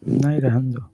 नहीं, रहने दो।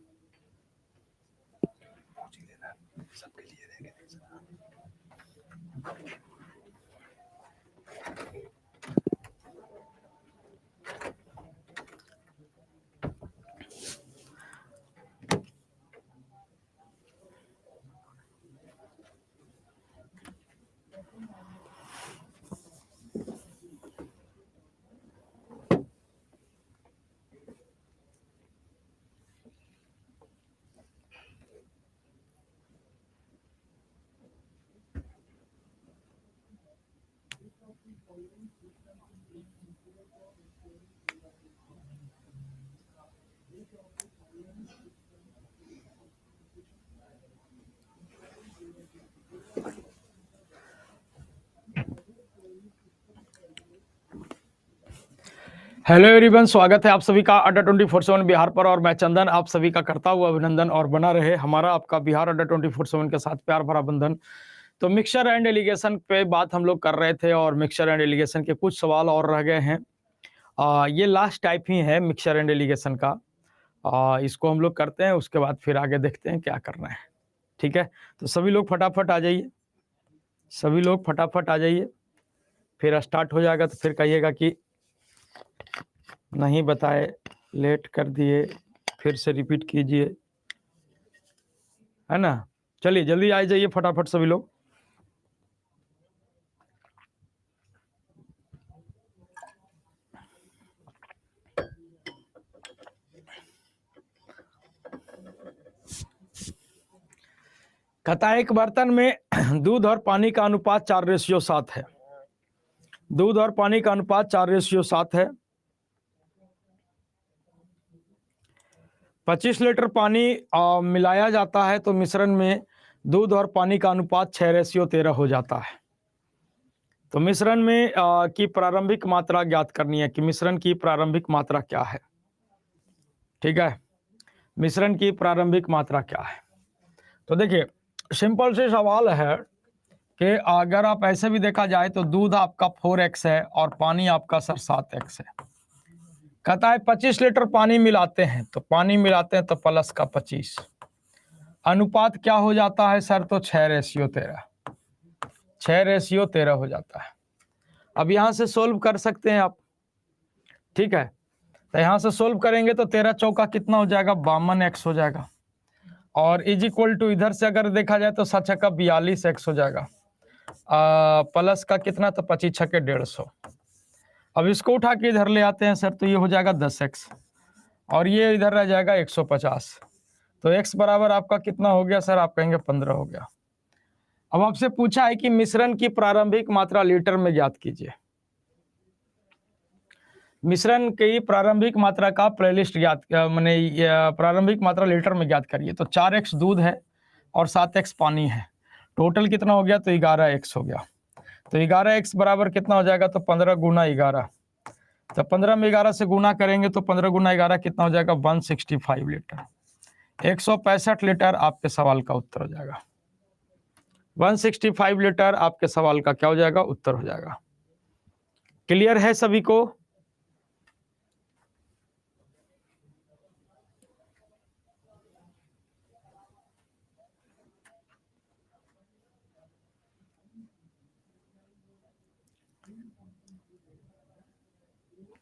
हेलो एवरीवन, स्वागत है आप सभी का अड्डा 24/7 बिहार पर। और मैं चंदन आप सभी का करता हुआ अभिनंदन, और बना रहे हमारा आपका बिहार अड्डा 24/7 के साथ प्यार भरा बंधन। तो मिक्सचर एंड एलिगेशन पे बात हम लोग कर रहे थे, और मिक्सचर एंड एलिगेशन के कुछ सवाल और रह गए हैं। ये लास्ट टाइप ही है मिक्सचर एंड एलिगेशन का। इसको हम लोग करते हैं, उसके बाद फिर आगे देखते हैं क्या करना है। ठीक है, तो सभी लोग फटाफट आ जाइए, सभी लोग फटाफट आ जाइए। फिर स्टार्ट हो जाएगा तो फिर कहिएगा कि नहीं बताए, लेट कर दिए, फिर से रिपीट कीजिए, है ना। चलिए जल्दी आ जाइए फटाफट सभी लोग। कहता है एक बर्तन में दूध और पानी का अनुपात 4:7 है। दूध और पानी का अनुपात 4:7 है। 25 लीटर पानी मिलाया जाता है तो मिश्रण में दूध और पानी का अनुपात 6:13 हो जाता है। तो मिश्रण में की प्रारंभिक मात्रा ज्ञात करनी है कि मिश्रण की प्रारंभिक मात्रा क्या है। ठीक है, मिश्रण की प्रारंभिक मात्रा क्या है। तो देखिए सिंपल से सवाल है कि अगर आप ऐसे भी देखा जाए तो दूध आपका 4x है और पानी आपका सर 7x है। कहता है 25 लीटर पानी मिलाते हैं, तो पानी मिलाते हैं तो प्लस का 25, अनुपात क्या हो जाता है सर, तो 6:13, 6:13 हो जाता है। अब यहां से सोल्व कर सकते हैं आप। ठीक है, तो यहां से सोल्व करेंगे तो 13 चौका कितना हो जाएगा, 52x हो जाएगा। और इज इक्वल टू इधर से अगर देखा जाए तो 7 का 42x हो जाएगा। प्लस का कितना, तो 25 छक्के 150। अब इसको उठा के इधर ले आते हैं सर, तो ये हो जाएगा 10x, और ये इधर रह जाएगा 150। तो x बराबर आपका कितना हो गया सर, आप कहेंगे 15 हो गया। अब आपसे पूछा है कि मिश्रण की प्रारंभिक मात्रा लीटर में ज्ञात कीजिए। मिश्रण की प्रारंभिक मात्रा का प्लेलिस्ट ज्ञात, माने प्रारंभिक मात्रा लीटर में ज्ञात करिए। तो 4x दूध है और 7x पानी है, टोटल कितना हो गया, तो 11x हो गया। तो 11x बराबर कितना हो जाएगा, तो 15 गुना 11। तो 15 में 11 से गुना करेंगे तो 15 गुना 11 कितना हो जाएगा, 165 लीटर। 165 लीटर आपके सवाल का उत्तर हो जाएगा। 165 लीटर आपके सवाल का क्या हो जाएगा, उत्तर हो जाएगा। क्लियर है सभी को।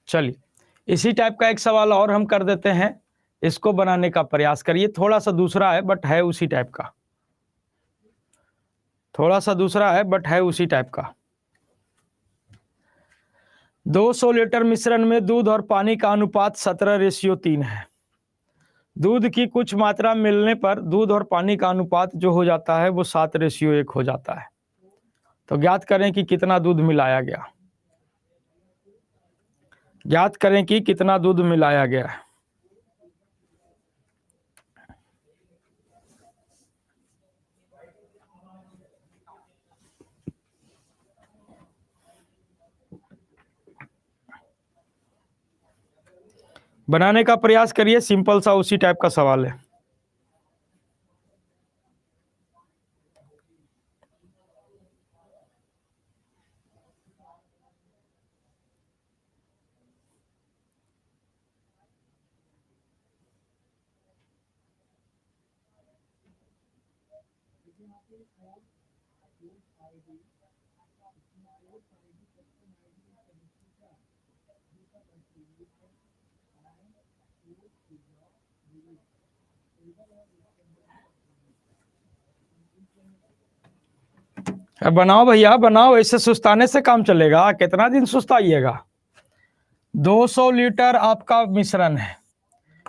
चलिए इसी टाइप का एक सवाल और हम कर देते हैं, इसको बनाने का प्रयास करिए। थोड़ा सा दूसरा है बट है उसी टाइप का, थोड़ा सा दूसरा है बट है उसी टाइप का। 200 लीटर मिश्रण में दूध और पानी का अनुपात 17:3 है। दूध की कुछ मात्रा मिलने पर दूध और पानी का अनुपात जो हो जाता है वो 7:1 हो जाता है। तो ज्ञात करें कि कितना दूध मिलाया गया, ज्ञात करें कि कितना दूध मिलाया गया है। बनाने का प्रयास करिए, सिंपल सा उसी टाइप का सवाल है। बनाओ भैया बनाओ, ऐसे सुस्ताने से काम चलेगा? कितना दिन सुस्ताइएगा? 200 लीटर आपका मिश्रण है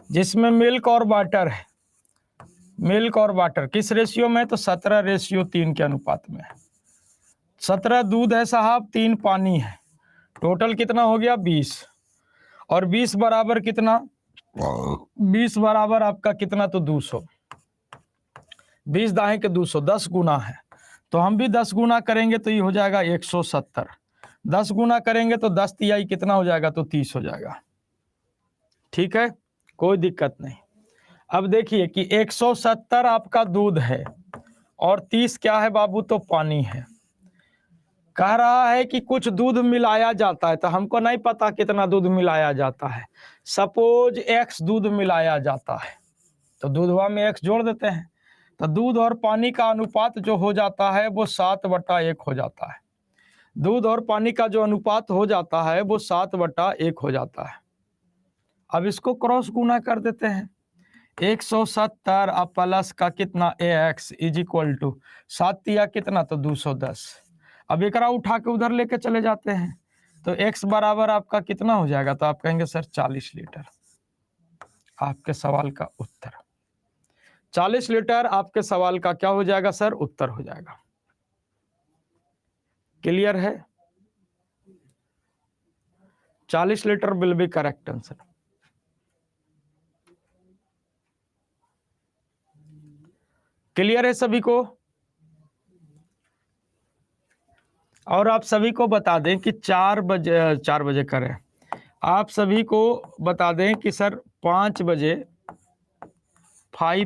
जिसमें मिल्क और वाटर है। मिल्क और वाटर किस रेशियो में? तो 17:3 के अनुपात में। 17 दूध है साहब, 3 पानी है। टोटल कितना हो गया? 20। और 20 बराबर कितना? 20 बराबर आपका कितना? तो 200। 20 दाएं के 200, 10 गुना है। तो हम भी 10 गुना करेंगे तो ये हो जाएगा 170। 10 गुना करेंगे तो 10 तिहाई कितना हो जाएगा? तो 30 हो जाएगा। ठीक है, कोई दिक्कत नहीं। अब देखिए कि 170 आपका दूध है और 30 क्या है बाबू? तो पानी है। कह रहा है कि कुछ दूध मिलाया जाता है, तो हमको नहीं पता कितना दूध मिलाया जाता है। सपोज x दूध मिलाया जाता है तो दूधवा में x जोड़ देते हैं, तो दूध और पानी का अनुपात जो हो जाता है वो 7/1 हो जाता है। दूध और पानी का जो अनुपात हो जाता है वो 7/1 हो जाता है। अब इसको क्रॉस गुना कर देते हैं। 170 अब प्लस का कितना? ax इज इक्वल टू 7 तिया कितना? तो 210। अब एकरा उठा के उधर लेके चले जाते हैं तो x बराबर आपका कितना हो जाएगा? तो आप कहेंगे सर 40 लीटर। आपके सवाल का उत्तर 40 लीटर आपके सवाल का क्या हो जाएगा सर? उत्तर हो जाएगा। क्लियर है? 40 litre will be correct answer. Clear है सभी को? और आप सभी को बता दें कि 4 बजे करें। आप सभी को बता दें कि सर 5 बजे 5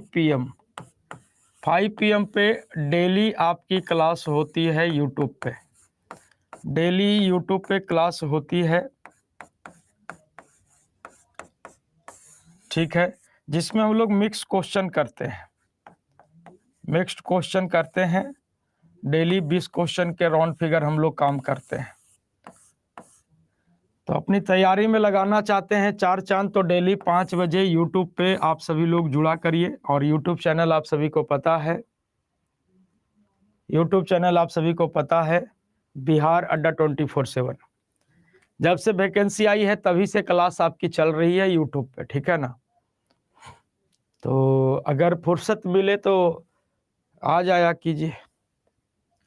PM पे डेली आपकी क्लास होती है यूट्यूब पे। डेली यूट्यूब पे क्लास होती है, ठीक है, जिसमें हम लोग मिक्स क्वेश्चन करते हैं। मिक्स्ड क्वेश्चन करते हैं डेली। 20 क्वेश्चन के राउंड फिगर हम लोग काम करते हैं। तो अपनी तैयारी में लगाना चाहते हैं 4 चांद तो डेली 5 बजे यूट्यूब पे आप सभी लोग जुड़ा करिए। और यूट्यूब चैनल आप सभी को पता है, यूट्यूब चैनल आप सभी को पता है बिहार अड्डा 24/7। जब से वैकेंसी आई है तभी से क्लास आपकी चल रही है यूट्यूब पे, ठीक है ना? तो अगर फुर्सत मिले तो आ जाया कीजिए,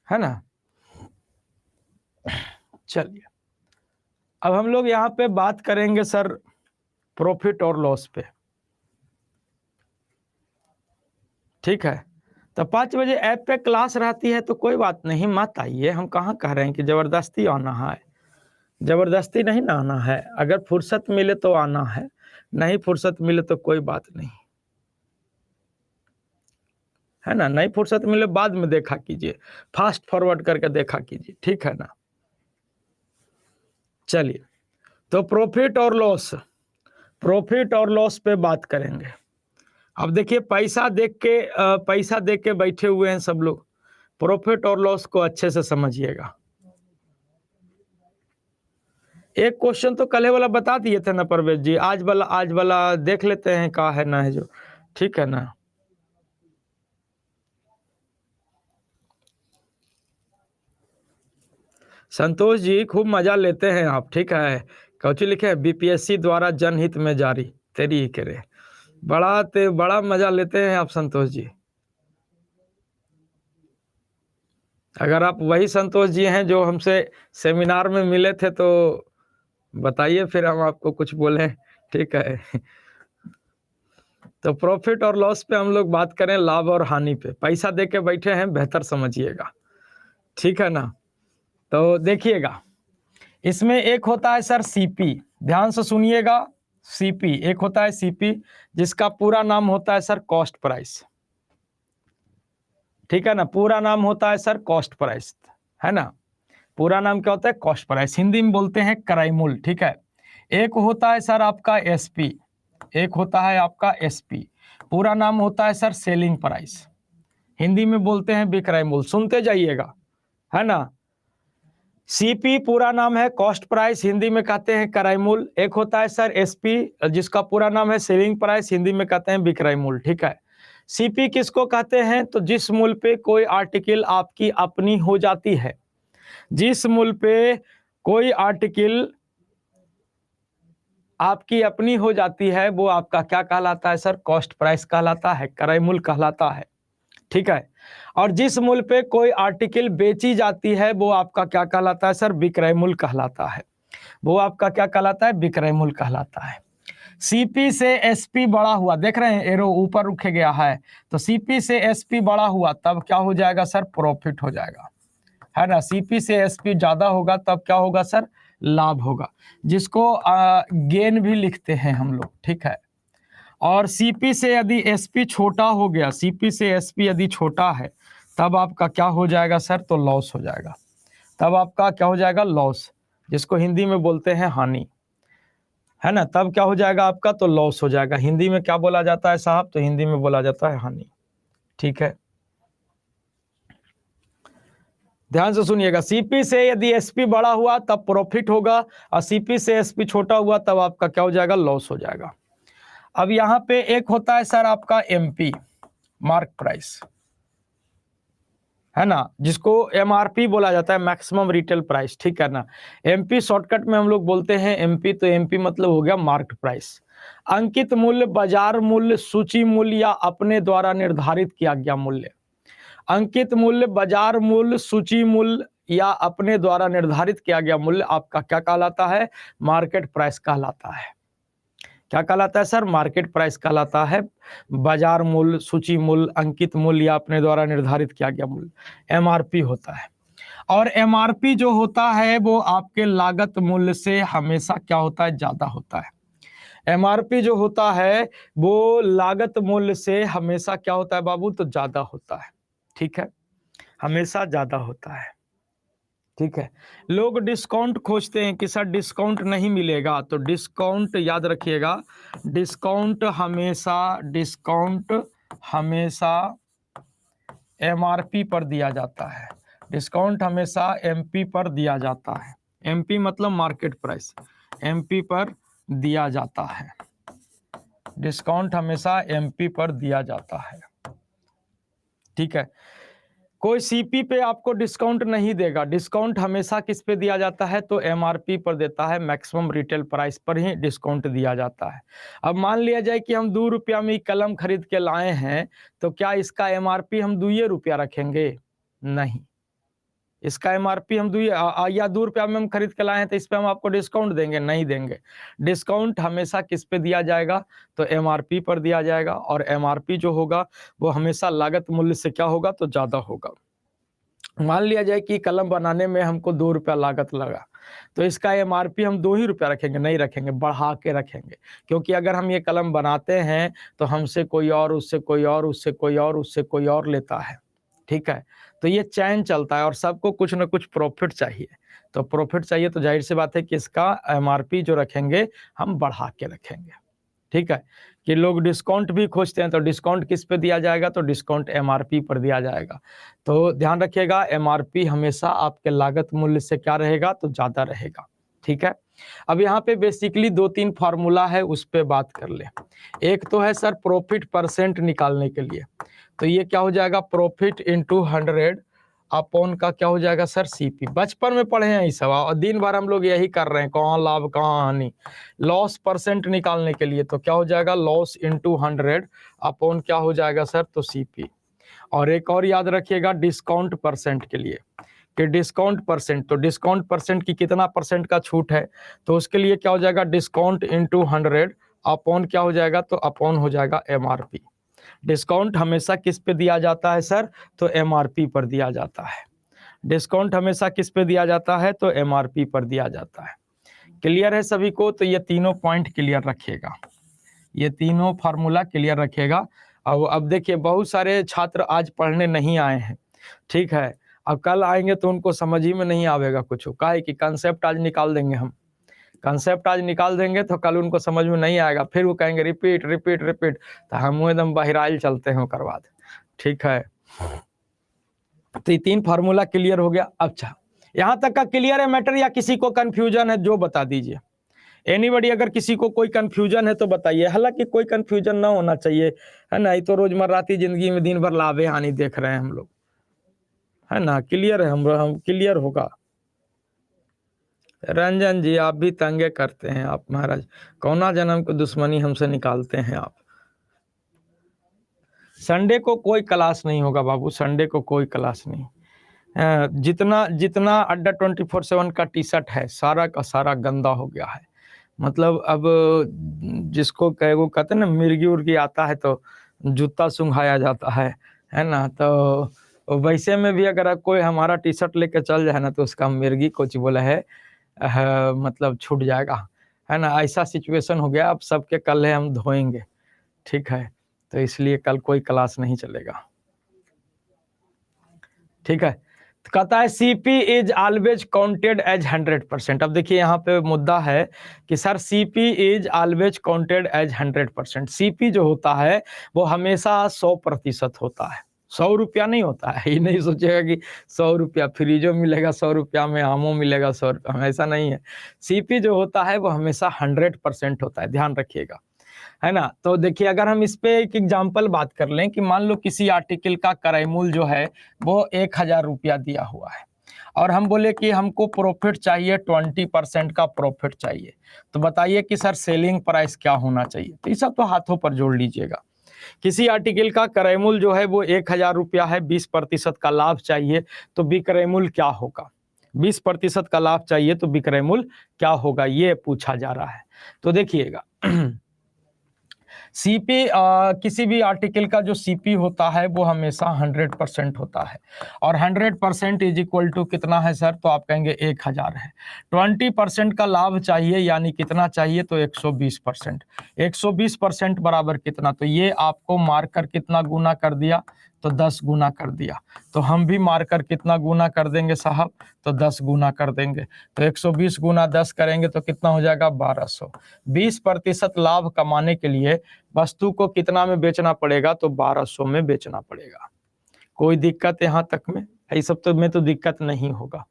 है ना? चलिए, अब हम लोग यहाँ पे बात करेंगे सर प्रॉफिट और लॉस पे, ठीक है? तो 5 बजे ऐप पे क्लास रहती है तो कोई बात नहीं, मत आइए। हम कहाँ कह रहे हैं कि ज़बरदस्ती आना है, ज़बरदस्ती नहीं ना आना है। अगर फुर्सत मिले तो आना है, नहीं फुर्सत मिले तो कोई बात नहीं, है ना? नहीं फुर्सत मिले बाद में देखा कीजिए, फास्ट फॉरवर्ड करके देखा कीजिए, ठीक है ना? चलिए, तो प्रॉफिट और लॉस पे बात करेंगे। अब देखिए पैसा देख के बैठे हुए हैं सब लोग। प्रॉफिट और लॉस को अच्छे से समझिएगा। एक क्वेश्चन तो कल वाला बता दिए थे ना परवेज जी, आज वाला देख लेते हैं का है ना है जो, ठीक है ना? संतोष जी खूब मजा लेते हैं आप, ठीक है? कौची लिखे हैं? बीपीएससी द्वारा जनहित में जारी। तेरी ही करे, बड़ा मजा लेते हैं आप संतोष जी। अगर आप वही संतोष जी हैं जो हमसे सेमिनार में मिले थे तो बताइए, फिर हम आपको कुछ बोलें, ठीक है? तो प्रॉफिट और लॉस पे हम लोग बात करें, लाभ और हानि पे। पैसा दे के बैठे हैं, बेहतर समझिएगा, ठीक है ना? तो देखिएगा, इसमें एक होता है सर सीपी, ध्यान से सुनिएगा। सीपी एक होता है सीपी, जिसका पूरा नाम होता है सर कॉस्ट प्राइस, ठीक है ना? पूरा नाम होता है सर कॉस्ट प्राइस, है ना? पूरा नाम क्या होता है? Cost price. हिंदी में बोलते हैं क्रय मूल्य, ठीक है? एक होता है सर आपका एसपी, एक होता है आपका एसपी। पूरा नाम होता है सर सेलिंग प्राइस, हिंदी में बोलते हैं विक्रय मूल्य, सुनते जाइएगा, है ना। सीपी पूरा नाम है कॉस्ट प्राइस, हिंदी में कहते हैं क्रय मूल्य। एक होता है सर एसपी, जिसका पूरा नाम है सेलिंग प्राइस, हिंदी में कहते हैं विक्रय मूल्य, ठीक है। सीपी किसको कहते हैं, तो जिस मूल्य पे कोई आर्टिकल आपकी अपनी हो जाती है, जिस मूल्य पे कोई आर्टिकल आपकी अपनी हो जाती है, वो आपका क्या कहलाता है सर, कॉस्ट प्राइस कहलाता है, क्रय मूल्य कहलाता है, ठीक है। और जिस मूल्य पे कोई आर्टिकल बेची जाती है, वो आपका क्या कहलाता है सर, विक्रय मूल्य कहलाता है, वो आपका क्या कहलाता है, विक्रय मूल्य कहलाता है। सीपी से एसपी बड़ा हुआ, देख रहे हैं एरो ऊपर उठ गया है, तो सीपी से एसपी बड़ा हुआ तब क्या हो जाएगा सर, प्रॉफिट हो जाएगा, है ना। सीपी से एसपी ज्यादा होगा तब क्या होगा सर, लाभ होगा, जिसको गेन भी लिखते हैं हम लोग, ठीक है। और सीपी से यदि एसपी छोटा हो गया, सीपी से एसपी यदि छोटा है, तब आपका क्या हो जाएगा सर, तो लॉस हो जाएगा, तब आपका क्या हो जाएगा, लॉस, जिसको हिंदी में बोलते हैं हानि, है ना। तब क्या हो जाएगा आपका, तो लॉस हो जाएगा। हिंदी में क्या बोला जाता है साहब, तो हिंदी में बोला जाता है हानि, ठीक है। ध्यान से सुनिएगा, सीपी से यदि एसपी बड़ा हुआ तब प्रॉफिट होगा, और सीपी से एसपी छोटा हुआ तब आपका क्या हो जाएगा, लॉस हो जाएगा। अब यहाँ पे एक होता है सर आपका एमपी, मार्क प्राइस, है ना, जिसको एमआरपी बोला जाता है, मैक्सिमम रिटेल प्राइस, ठीक है ना। एमपी शॉर्टकट में हम लोग बोलते हैं एमपी, तो एमपी मतलब हो गया मार्केट प्राइस। अंकित मूल्य, बाजार मूल्य, सूची मूल्य या अपने द्वारा निर्धारित किया गया मूल्य। अंकित मूल्य, बाजार मूल्य, सूची मूल्य या अपने द्वारा निर्धारित किया गया मूल्य आपका क्या कहलाता है, मार्केट प्राइस कहलाता है। क्या कहलाता है सर, मार्केट प्राइस कहलाता है। बाजार मूल्य, सूची मूल्य, अंकित मूल्य या अपने द्वारा निर्धारित किया गया मूल्य एमआरपी होता है। और एमआरपी जो होता है वो आपके लागत मूल्य से हमेशा क्या होता है, ज्यादा होता है। एमआरपी जो होता है वो लागत मूल्य से हमेशा क्या होता है बाबू, तो ज्यादा होता है, ठीक है, हमेशा ज्यादा होता है, ठीक है। लोग डिस्काउंट खोजते हैं कि सर डिस्काउंट नहीं मिलेगा, तो डिस्काउंट याद रखिएगा, डिस्काउंट हमेशा एमआरपी पर दिया जाता है, डिस्काउंट हमेशा एमपी पर दिया जाता है। एमपी मतलब मार्केट प्राइस, एमपी पर दिया जाता है, डिस्काउंट हमेशा एमपी पर दिया जाता है, ठीक है। कोई सीपी पे आपको डिस्काउंट नहीं देगा, डिस्काउंट हमेशा किस पे दिया जाता है, तो एमआरपी पर देता है, मैक्सिमम रिटेल प्राइस पर ही डिस्काउंट दिया जाता है। अब मान लिया जाए कि हम 2 रुपया में कलम खरीद के लाए हैं, तो क्या इसका एमआरपी हम 2 रुपया रखेंगे, नहीं, इसका एमआरपी हम या 2 रुपया में हम खरीद के लाए हैं तो इस पे हम आपको डिस्काउंट देंगे, नहीं देंगे। डिस्काउंट हमेशा किस पे दिया जाएगा, तो एमआरपी पर दिया जाएगा, और एमआरपी जो होगा वो हमेशा लागत मूल्य से क्या होगा, तो ज्यादा होगा। मान लिया जाए कि कलम बनाने में हमको 2 रुपया लागत लगा, तो इसका एमआरपी हम 2 ही रुपया रखेंगे, नहीं रखेंगे, बढ़ा के रखेंगे, क्योंकि अगर हम ये कलम बनाते हैं तो हमसे कोई और, उससे कोई और, उससे कोई और, उससे कोई और लेता है, ठीक है। तो ये चैन चलता है और सबको कुछ ना कुछ प्रॉफिट चाहिए, तो प्रॉफिट चाहिए तो जाहिर सी बात है कि इसका एमआरपी जो रखेंगे हम बढ़ा के रखेंगे, ठीक है। कि लोग डिस्काउंट भी खोजते हैं, तो डिस्काउंट किस पे दिया जाएगा, तो डिस्काउंट एमआरपी पर दिया जाएगा। तो ध्यान रखिएगा, एमआरपी हमेशा आपके लागत मूल्य से क्या रहेगा, तो ज्यादा रहेगा, ठीक है। अब यहाँ पे बेसिकली 2-3 फार्मूला है, उस पे बात कर ले। एक तो है सर प्रॉफिट परसेंट निकालने के लिए, तो ये क्या हो जाएगा, प्रॉफिट इंटू 100 अपॉन का क्या हो जाएगा सर, सीपी। बचपन में पढ़े हैं ये सब और दिन भर हम लोग यही कर रहे हैं, कहाँ लाभ कहाँ हानि। लॉस परसेंट निकालने के लिए तो क्या हो जाएगा, लॉस इंटू 100 अपॉन क्या हो जाएगा सर, तो सीपी। और एक और याद रखिएगा डिस्काउंट परसेंट के लिए, कि डिस्काउंट परसेंट, तो डिस्काउंट परसेंट की कितना परसेंट का छूट है, तो उसके लिए क्या हो जाएगा, डिस्काउंट इंटू 100 अपॉन क्या हो जाएगा, तो अपॉन हो जाएगा एमआरपी। डिस्काउंट हमेशा किस पे दिया जाता है सर, तो एमआरपी पर दिया जाता है। डिस्काउंट हमेशा किस पे दिया जाता है, तो एमआरपी पर दिया जाता है। क्लियर है सभी को, तो ये तीनों पॉइंट क्लियर रखिएगा, ये तीनों फार्मूला क्लियर रखिएगा। अब देखिए बहुत सारे छात्र आज पढ़ने नहीं आए हैं, ठीक है, अब कल आएंगे तो उनको समझ ही में नहीं आवेगा कुछ, का है कि कंसेप्ट आज निकाल देंगे हम, कंसेप्ट आज निकाल देंगे तो कल उनको समझ में नहीं आएगा, फिर वो कहेंगे रिपीट रिपीट रिपीट, तो हम एकदम बहराइल चलते हैं ओकर बाद, ठीक है। तो ये 3 फार्मूला क्लियर हो गया। अच्छा, यहां तक का क्लियर है मैटर या किसी को कंफ्यूजन है जो बता दीजिए। एनीबॉडी अगर किसी को कोई कंफ्यूजन है तो बताइए, हालांकि कोई कंफ्यूजन ना होना चाहिए, है ना। ये तो रोजमर्रा की जिंदगी में दिन भर लाभे हानि देख रहे हैं हम लोग, है ना। क्लियर है, हम क्लियर होगा। रंजन जी आप भी तंगे करते हैं आप महाराज, कौना जन्म को दुश्मनी हमसे निकालते हैं आप। संडे को कोई क्लास नहीं होगा बाबू, संडे को कोई क्लास नहीं। जितना जितना अड्डा 24/7 का टी शर्ट है सारा का सारा गंदा हो गया है। मतलब अब जिसको वो कहते हैं ना मिर्गी उर्गी आता है तो जूता सुंघाया जाता है ना। तो वैसे में भी अगर कोई हमारा टी शर्ट लेके चल जाए ना तो उसका मिर्गी कुछ बोला है मतलब छूट जाएगा, है ना। ऐसा सिचुएशन हो गया। अब सबके कल है हम धोएंगे, ठीक है। तो इसलिए कल कोई क्लास नहीं चलेगा, ठीक है। तो कहता है CP is always counted as 100%। अब देखिए यहाँ पे मुद्दा है कि sir CP is always counted as 100%। CP जो होता है वो हमेशा 100% होता है, 100 रुपया नहीं होता है। ये नहीं सोचेगा कि 100 रुपया फ्रीजो मिलेगा, 100 रुपया में आमो मिलेगा, 100 रुपया में, ऐसा नहीं है। सीपी जो होता है वो हमेशा 100% होता है, ध्यान रखिएगा, है ना। तो देखिए अगर हम इस पे एक एग्जांपल बात कर लें कि मान लो किसी आर्टिकल का क्रय मूल्य जो है वो 1000 रुपया दिया हुआ है और हम बोले कि हमको प्रॉफिट चाहिए 20% का प्रॉफिट चाहिए, तो बताइए कि सर सेलिंग प्राइस क्या होना चाहिए। तो ये सब तो हाथों पर जोड़ लीजिएगा। किसी आर्टिकल का क्रय मूल्य जो है वो 1000 रुपया है, 20% का लाभ चाहिए तो विक्रय मूल्य क्या होगा। 20% का लाभ चाहिए तो विक्रय मूल्य क्या होगा, ये पूछा जा रहा है। तो देखिएगा सीपी किसी भी आर्टिकल का जो सीपी होता है वो हमेशा 100% होता है और 100% इज इक्वल टू कितना है सर, तो आप कहेंगे 1000 है। 20% का लाभ चाहिए यानी कितना चाहिए, तो 120%। 120% बराबर कितना, तो ये आपको मार्कर कितना गुना कर दिया, तो 10 गुना कर दिया। तो हम भी मार्कर कितना गुना कर देंगे साहब, तो 10 गुना कर देंगे। तो 120 गुना 10 करेंगे तो कितना हो जाएगा, 1200। 20% लाभ कमाने के लिए वस्तु को कितना में बेचना पड़ेगा, तो 1200 में बेचना पड़ेगा। कोई दिक्कत यहाँ तक में, इस सब तो में तो दिक्कत नहीं होगा,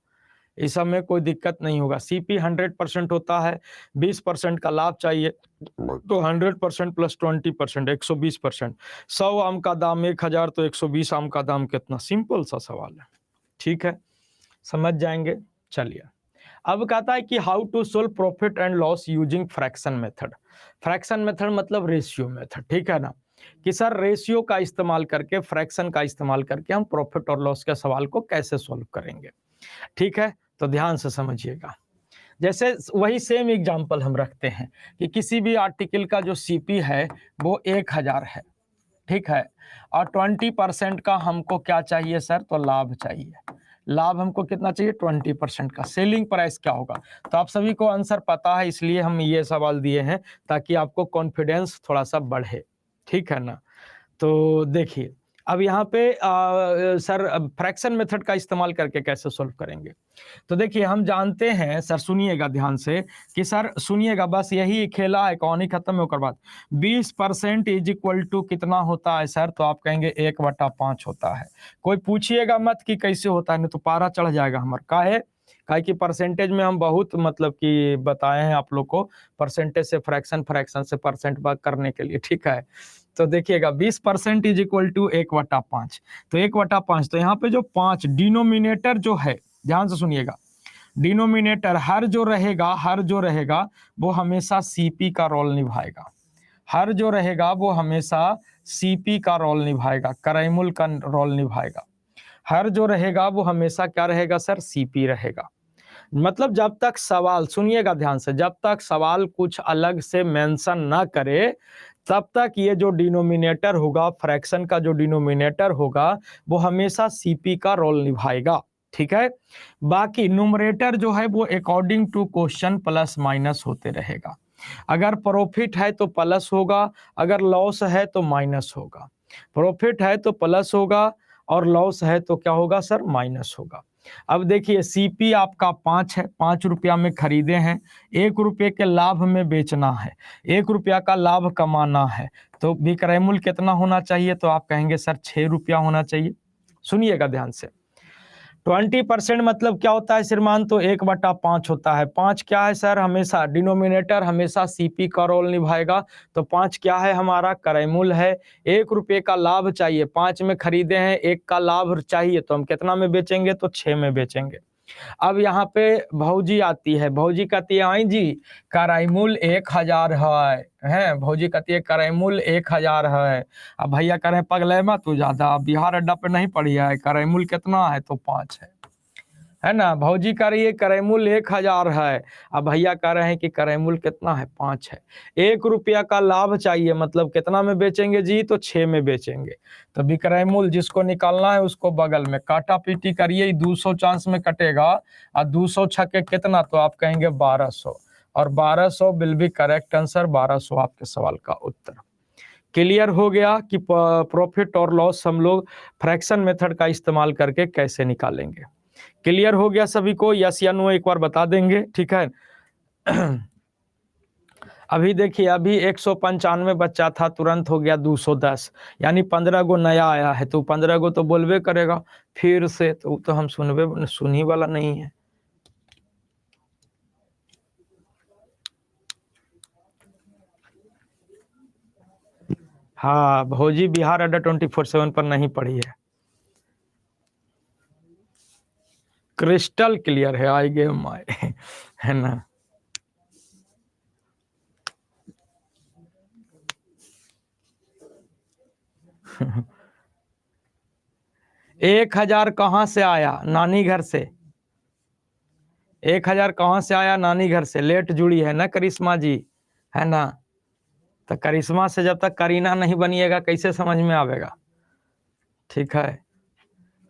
इस सब में कोई दिक्कत नहीं होगा। सीपी 100% होता है, 20% का लाभ चाहिए तो 100% प्लस 20% 120%। 100 आम का दाम 1000 तो 120 आम का दाम कितना, सिंपल सा सवाल है, ठीक है, समझ जाएंगे। चलिए अब कहता है कि how to solve profit and loss using fraction method. Fraction method मतलब रेशियो मेथड, ठीक है ना, कि सर रेशियो का इस्तेमाल करके, फ्रैक्शन का इस्तेमाल करके हम प्रॉफिट और लॉस के सवाल को कैसे सोल्व करेंगे, ठीक है। तो ध्यान से समझिएगा। जैसे वही सेम एग्जांपल हम रखते हैं कि किसी भी आर्टिकल का जो सीपी है वो 1000 है, ठीक है, और 20% का हमको क्या चाहिए सर, तो लाभ चाहिए। लाभ हमको कितना चाहिए, 20% का। सेलिंग प्राइस क्या होगा, तो आप सभी को आंसर पता है, इसलिए हम ये सवाल दिए हैं ताकि आपको कॉन्फिडेंस थोड़ा सा बढ़े, ठीक है ना। तो देखिए अब यहाँ पे सर फ्रैक्शन मेथड का इस्तेमाल करके कैसे सोल्व करेंगे। तो देखिए हम जानते हैं सर, सुनिएगा ध्यान से कि सर सुनिएगा, बस यही खेला है, कहानी खत्म होकर बाद 20% इज इक्वल टू कितना होता है सर, तो आप कहेंगे 1/5 होता है। कोई पूछिएगा मत कि कैसे होता है, नहीं तो पारा चढ़ जाएगा हमारा। काहे कि परसेंटेज में हम बहुत मतलब कि बताए हैं आप लोग को, परसेंटेज से फ्रैक्शन, फ्रैक्शन से परसेंट करने के लिए, ठीक है। तो देखिएगा 20% इज इक्वल टू 1/5, तो 1/5, तो यहाँ पे जो 5 डिनोमिनेटर जो है, ध्यान से सुनिएगा, डिनोमिनेटर हर जो रहेगा वो हमेशा सीपी का रोल निभाएगा। हर जो रहेगा वो हमेशा सीपी का रोल निभाएगा, क्रय मूल्य का रोल निभाएगा। हर जो रहेगा वो हमेशा क्या रहेगा सर, सीपी रहेगा। मतलब जब तक सवाल, सुनिएगा ध्यान से, जब तक सवाल कुछ अलग से मेंशन ना करे तब तक ये जो डिनोमिनेटर होगा, फ्रैक्शन का जो डिनोमिनेटर होगा वो हमेशा सीपी का रोल निभाएगा, ठीक है। बाकी न्यूमरेटर जो है वो according to question plus minus होते रहेगा। अगर प्रॉफिट है तो प्लस होगा, अगर लॉस है तो माइनस होगा। प्रॉफिट है तो प्लस होगा और लॉस है तो क्या होगा सर, माइनस होगा। अब देखिए सीपी आपका 5 है, 5 रुपया में खरीदे हैं, 1 रुपये के लाभ में बेचना है, 1 रुपया का लाभ कमाना है, तो विक्रय मूल्य कितना होना चाहिए, तो आप कहेंगे सर 6 रुपया होना चाहिए। सुनिएगा ध्यान से। 20% मतलब क्या होता है श्रीमान? तो 1/5 होता है। 5 क्या है सर? हमेशा डिनोमिनेटर हमेशा सीपी का रोल निभाएगा। तो 5 क्या है? हमारा क्रय मूल्य है। 1 रुपये का लाभ चाहिए, 5 में खरीदे हैं, 1 का लाभ चाहिए, तो हम कितना में बेचेंगे? तो 6 में बेचेंगे। अब यहाँ पे भौजी आती है, भौजी कहती है आई जी क्रय मूल्य 1000 है, भौजी कहती है क्रय मूल्य 1000 है। अब भैया कह रहे हैं पगलेमा तू ज्यादा, बिहार अड्डा पे नहीं पड़ी है, क्रय मूल्य कितना है? तो 5 है ना। भौजी कह रही है क्रय मूल्य 1000 है, अब भैया कह रहे हैं कि क्रय मूल्य कितना है? 5 है। 1 रुपया का लाभ चाहिए, मतलब कितना में बेचेंगे जी? तो 6 में बेचेंगे। तो विक्रय मूल्य जिसको निकालना है उसको बगल में काटा पीटी करिए, 200 चांस में कटेगा, और 200 छक्के कितना? तो आप कहेंगे 1200, और 1200 विल बी करेक्ट आंसर। 1200 आपके सवाल का उत्तर। क्लियर हो गया कि प्रॉफिट और लॉस हम लोग फ्रैक्शन मेथड का इस्तेमाल करके कैसे निकालेंगे। क्लियर हो गया सभी को? यस या नो एक बार बता देंगे, ठीक है। अभी देखिए, अभी 195 बच्चा था, तुरंत हो गया 210, यानी 15 गो नया आया है, तो 15 गो तो बोलबे करेगा फिर से, तो हम सुनही वाला नहीं है। हाँ, भौजी बिहार अड्डा 24/7 पर नहीं पढ़ी है। क्रिस्टल क्लियर है, आई गेव माय है ना। एक 1000 कहाँ से आया? नानी घर से। 1000 कहाँ से आया? नानी घर से। लेट जुड़ी है ना करिश्मा जी, है ना। तो करिश्मा से जब तक करीना नहीं बनिएगा कैसे समझ में आवेगा? ठीक है,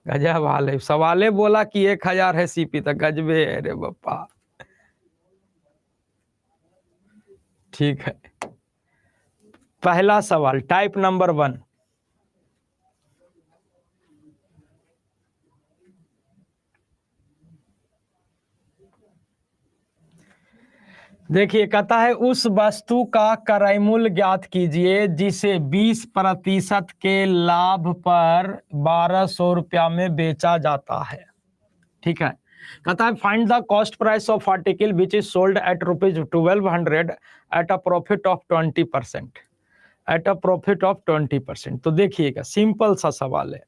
गजब हाल है। सवाले बोला कि 1000 है सीपी, तक गजबे, अरे बापा। ठीक है, पहला सवाल टाइप नंबर 1। देखिए, कहता है उस वस्तु का क्रय मूल्य ज्ञात कीजिए जिसे 20% के लाभ पर 1200 रुपया में बेचा जाता है। ठीक है, कहता है find the cost price of article which is sold at ₹1200 at a profit of 20%, at a profit of 20%। तो देखिएगा, सिंपल सा सवाल है।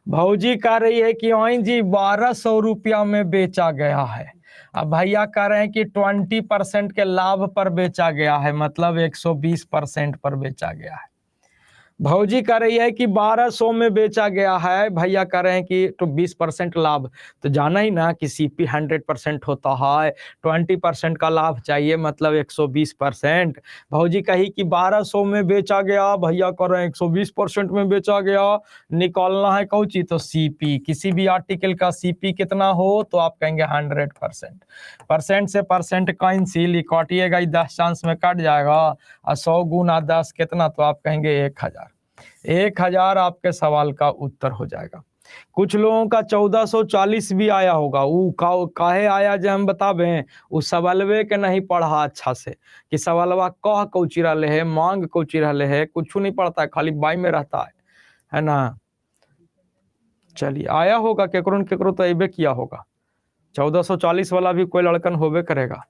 भौजी कह रही है कि ओइन जी 1200 रुपया में बेचा गया है। अब भैया कह रहे हैं कि 20% के लाभ पर बेचा गया है, मतलब 120% पर बेचा गया है। भौजी कह रही है कि 1200 में बेचा गया है, भैया कह रहे हैं कि तो 20% लाभ। तो जाना ही ना कि सीपी 100% होता है, 20% का लाभ चाहिए, मतलब 120%। भौजी कही कि 1200 में बेचा गया, भैया कह रहे हैं 120% में बेचा गया। निकालना है कौची? तो सीपी। किसी भी आर्टिकल का सीपी कितना हो तो आप कहेंगे 100%। परसेंट से परसेंट कैंसिल, काटिएगा 10 चांस में कट जाएगा, और 100 गुना 10 कितना? तो आप कहेंगे 1000। 1000 आपके सवाल का उत्तर हो जाएगा। कुछ लोगों का 1440 भी आया होगा, वो काहे आया जो हम बतावे, उस सवालवे के नहीं पढ़ा अच्छा से, कि सवालवा कह कौची रहले है, मांग कौची रहले है, कुछ नहीं पड़ता है, खाली बाई में रहता है ना। चलिए, आया होगा केकरो न केकरो तो अबे किया होगा। 1440 वाला भी कोई लड़कन होबे करेगा।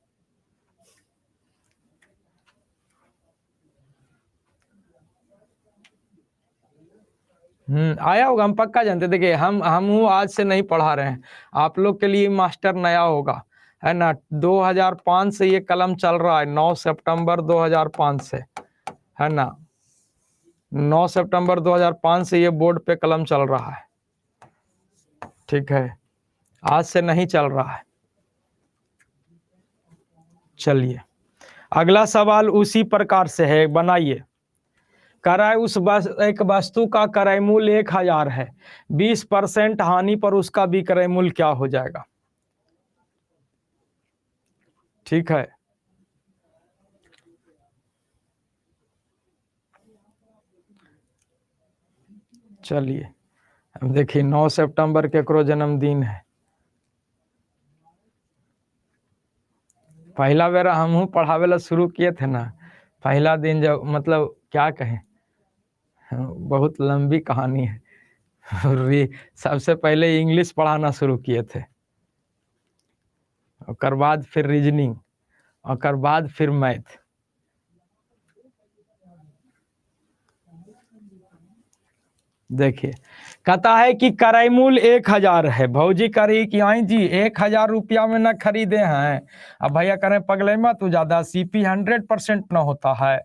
आया होगा, हम पक्का जानते। देखिए, हम आज से नहीं पढ़ा रहे हैं, आप लोग के लिए मास्टर नया होगा, है ना। 2005 से ये कलम चल रहा है, 9 सितंबर 2005 से, है ना। 9 सितंबर 2005 से ये बोर्ड पे कलम चल रहा है, ठीक है, आज से नहीं चल रहा है। चलिए, अगला सवाल उसी प्रकार से है, बनाइए। क्रय एक वस्तु का क्रय मूल्य 1000 है, 20% हानि पर उसका विक्रय मूल्य क्या हो जाएगा? ठीक है, चलिए, अब देखिए 9 सितंबर केकरो जन्मदिन है। पहला बेरा हम पढ़ावे ला शुरू किए थे ना, पहला दिन जब, मतलब क्या कहें, बहुत लंबी कहानी है। सबसे पहले इंग्लिश पढ़ाना शुरू किए थे, और बाद फिर रीजनिंग, और बाद फिर मैथ। देखिए कहता है कि करैमूल 1000 है। भौजी करी कि आई जी 1000 रुपया में न खरीदे हैं। अब भैया करें पगले मत तू ज्यादा, सीपी 100% न होता है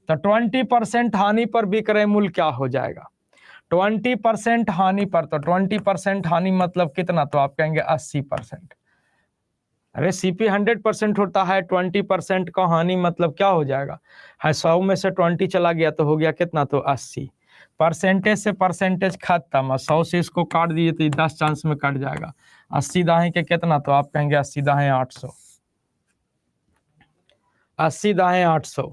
तो 20% हानि पर विक्रय मूल्य क्या हो जाएगा? 20% हानि पर, तो 20% हानि मतलब कितना? तो आप कहेंगे 80%। अरे सीपी 100% होता है, 20% का हानि मतलब क्या हो जाएगा? है 100 में से 20 चला गया तो हो गया कितना? तो 80। परसेंटेज से परसेंटेज खत्म, 100 से इसको काट दीजिए तो 10 चांस में कट जाएगा। 80 दाहें के कितना? तो आप कहेंगे 80 दाहें 800। 80 दाहें 800,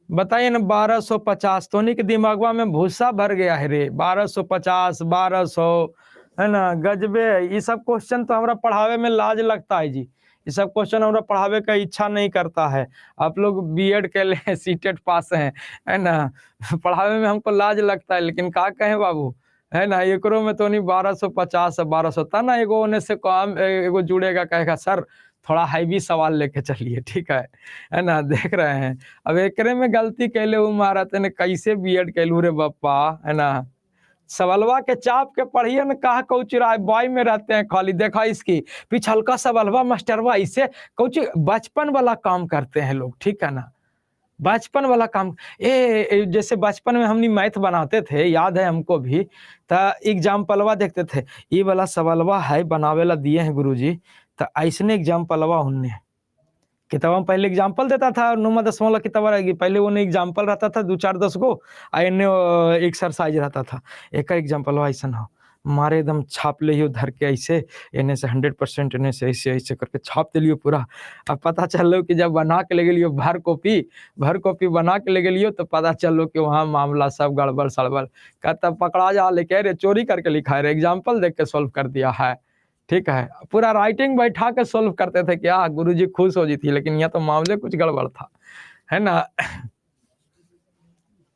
बताइए ना 1250। तो नहीं के दिमागवा में भूसा भर गया है रे, 1250 1200 है ना, गजबे है। ये सब क्वेश्चन तो हमारा पढ़ावे में लाज लगता है जी, ये सब क्वेश्चन हमारा पढ़ावे का इच्छा नहीं करता है। आप लोग बीएड के लिए सीटेट पास हैं, है ना, पढ़ावे में हमको लाज लगता है, लेकिन का कहें बाबू, है ना। एकरो में तो नहीं 1250 1200 था ना, एगो होने से काम एगो जुड़ेगा, कहेगा सर थोड़ा हैवी सवाल लेके चलिए, ठीक है ना। देख रहे हैं अब एकरे में गलती कैले हूँ महाराज ने, कैसे बीएड कैलू रे बप्पा, है ना। सवालवा के चाप के पढ़िए न, कहा कौच रहा है बॉय में रहते हैं खाली। देखा इसकी पिछलका सवालवा मास्टरवा, इसे कौच बचपन वाला काम करते हैं लोग, ठीक है ना, बचपन वाला काम। जैसे बचपन में हमने मैथ बनाते थे, याद है हमको भी, तो एग्जाम्पलवा देखते थे, ये वाला सवालवा है बनावेला दिए हैं गुरुजी, तो ऐसने एग्जाम्पलवा उनने किताब में पहले एग्जाम्पल देता था, 9वां 10वां वाला किताब रहेगी, पहले वो एग्जाम्पल रहता था 2 4 10 गो, एने एक्सरसाइज रहता था। एक एग्जाम्पल ऐसा हो मारे एकदम छाप लियो धर के ऐसे, एने से 100%, एने से ऐसे ऐसे करके छाप दिलियो पूरा। अब पता चलो कि जब बना के ले गेलियो भर कॉपी बना के ले गेलियो, तो पता चलो कि वहाँ मामला सब गड़बड़ सड़बड़ का, तब पकड़ा जा लेके रे चोरी करके लिखा है, एग्जाम्पल देख के सॉल्व कर दिया है, ठीक है। पूरा राइटिंग बैठा के सोल्व करते थे, क्या गुरुजी खुश हो जाती, लेकिन यहाँ तो मामले कुछ गड़बड़ था, है ना।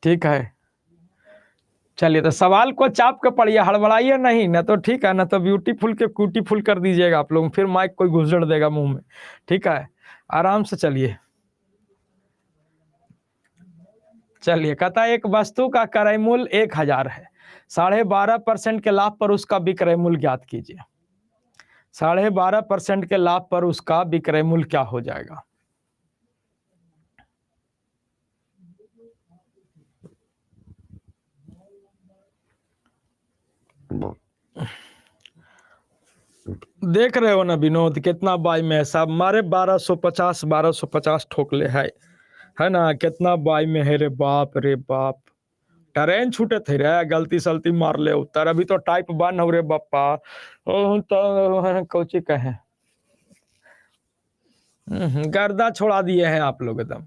ठीक है, चलिए तो सवाल को चाप के पढ़िए, हड़बड़ाइए नहीं, ना तो ठीक है, ना तो ब्यूटीफुल के क्यूटीफुल कर दीजिएगा आप लोग, फिर माइक कोई घुसड़ देगा मुंह में, ठीक है। आराम से चलिए। चलिए कहता है एक वस्तु का क्रय मूल्य 1000 है, 12.5% के लाभ पर उसका विक्रय मूल्य ज्ञात कीजिए। 12.5% के लाभ पर उसका विक्रय मूल्य क्या हो जाएगा? देख रहे हो ना विनोद, कितना बाई में है साहब, मारे 1250 ठोकले है ना, कितना बाई में है रे बाप रे बाप। ट्रेन छूटे थे रे, गलती सलती मार ले उतर, अभी तो टाइप 1 हो रे बप्पा, तो कौची कहे, गर्दा छोड़ा दिए हैं आप लोग एकदम,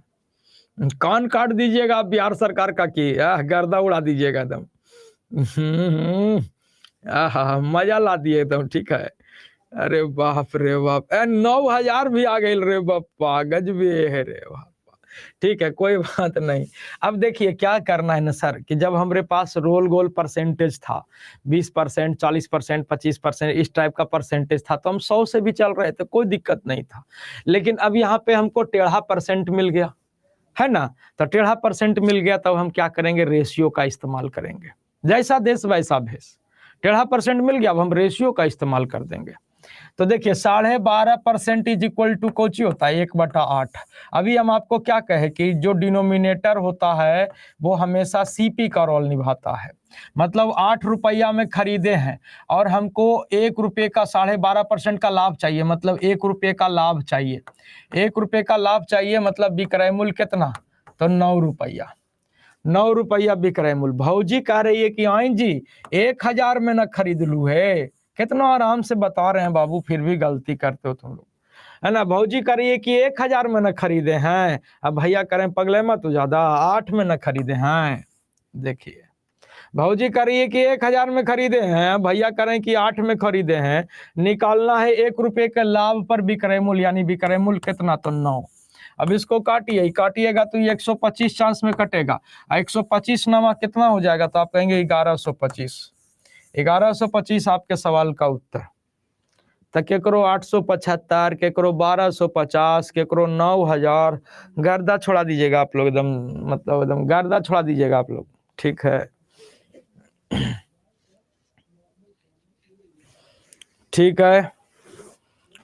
कान काट दीजिएगा आप बिहार सरकार का की, गर्दा उड़ा दीजिएगा एकदम। मजा ला दिए एकदम, ठीक है। अरे बाप रे बाप, 9000 भी आ गए रे बापा, गजबे है रे बापा। ठीक है, कोई बात नहीं। अब देखिए क्या करना है ना सर, कि जब हमारे पास रोल गोल परसेंटेज था 20%, 40%, 25%, इस टाइप का परसेंटेज था, तो हम 100 से भी चल रहे थे, कोई दिक्कत नहीं था। लेकिन अब यहाँ पे हमको टेढ़ा परसेंट मिल गया, है ना, तो टेढ़ा परसेंट मिल गया, तब हम क्या करेंगे? रेशियो का इस्तेमाल करेंगे, जैसा देश वैसा भेष। टेढ़ा परसेंट मिल गया, अब हम रेशियो का इस्तेमाल कर देंगे। तो देखिए 12.5% इज इक्वल टू कोची होता है 1/8। अभी हम आपको क्या कहे कि जो डिनोमिनेटर होता है वो हमेशा सीपी का रोल निभाता है, मतलब 8 रुपया में खरीदे हैं और हमको 1 रुपये का 12.5% का लाभ चाहिए, मतलब 1 रुपये का लाभ चाहिए, 1 रुपये का लाभ चाहिए, मतलब विक्रय मूल्य कितना? तो 9 रुपया, 9 रुपया विक्रय मूल्य। भौजी कह रही है कि आई जी 1000 में न खरीद लू है, कितना आराम से बता रहे हैं बाबू, फिर भी गलती करते हो तुम लोग, है ना। भौजी करिए कि 1000 में न खरीदे हैं, अब भैया करें पगले मत तो ज्यादा 8 में न खरीदे हैं। देखिए भौजी करिए कि 1000 में खरीदे हैं, भैया करें कि 8 में खरीदे हैं। निकालना है 1 रुपये के लाभ पर विक्रय मूल्य, यानी विक्रय मूल्य कितना? तो 9। अब इसको काटिए, काटिएगा तो ये 125 चांस में कटेगा। 125 नामा कितना हो जाएगा, तो आप कहेंगे 1125। 1125 आपके सवाल का उत्तर। तो केकरो 875, केकरो 1250, केकरो 9000, गर्दा छोड़ा दीजिएगा आप लोग, एकदम मतलब एकदम गर्दा छोड़ा दीजिएगा आप लोग, ठीक है। ठीक है,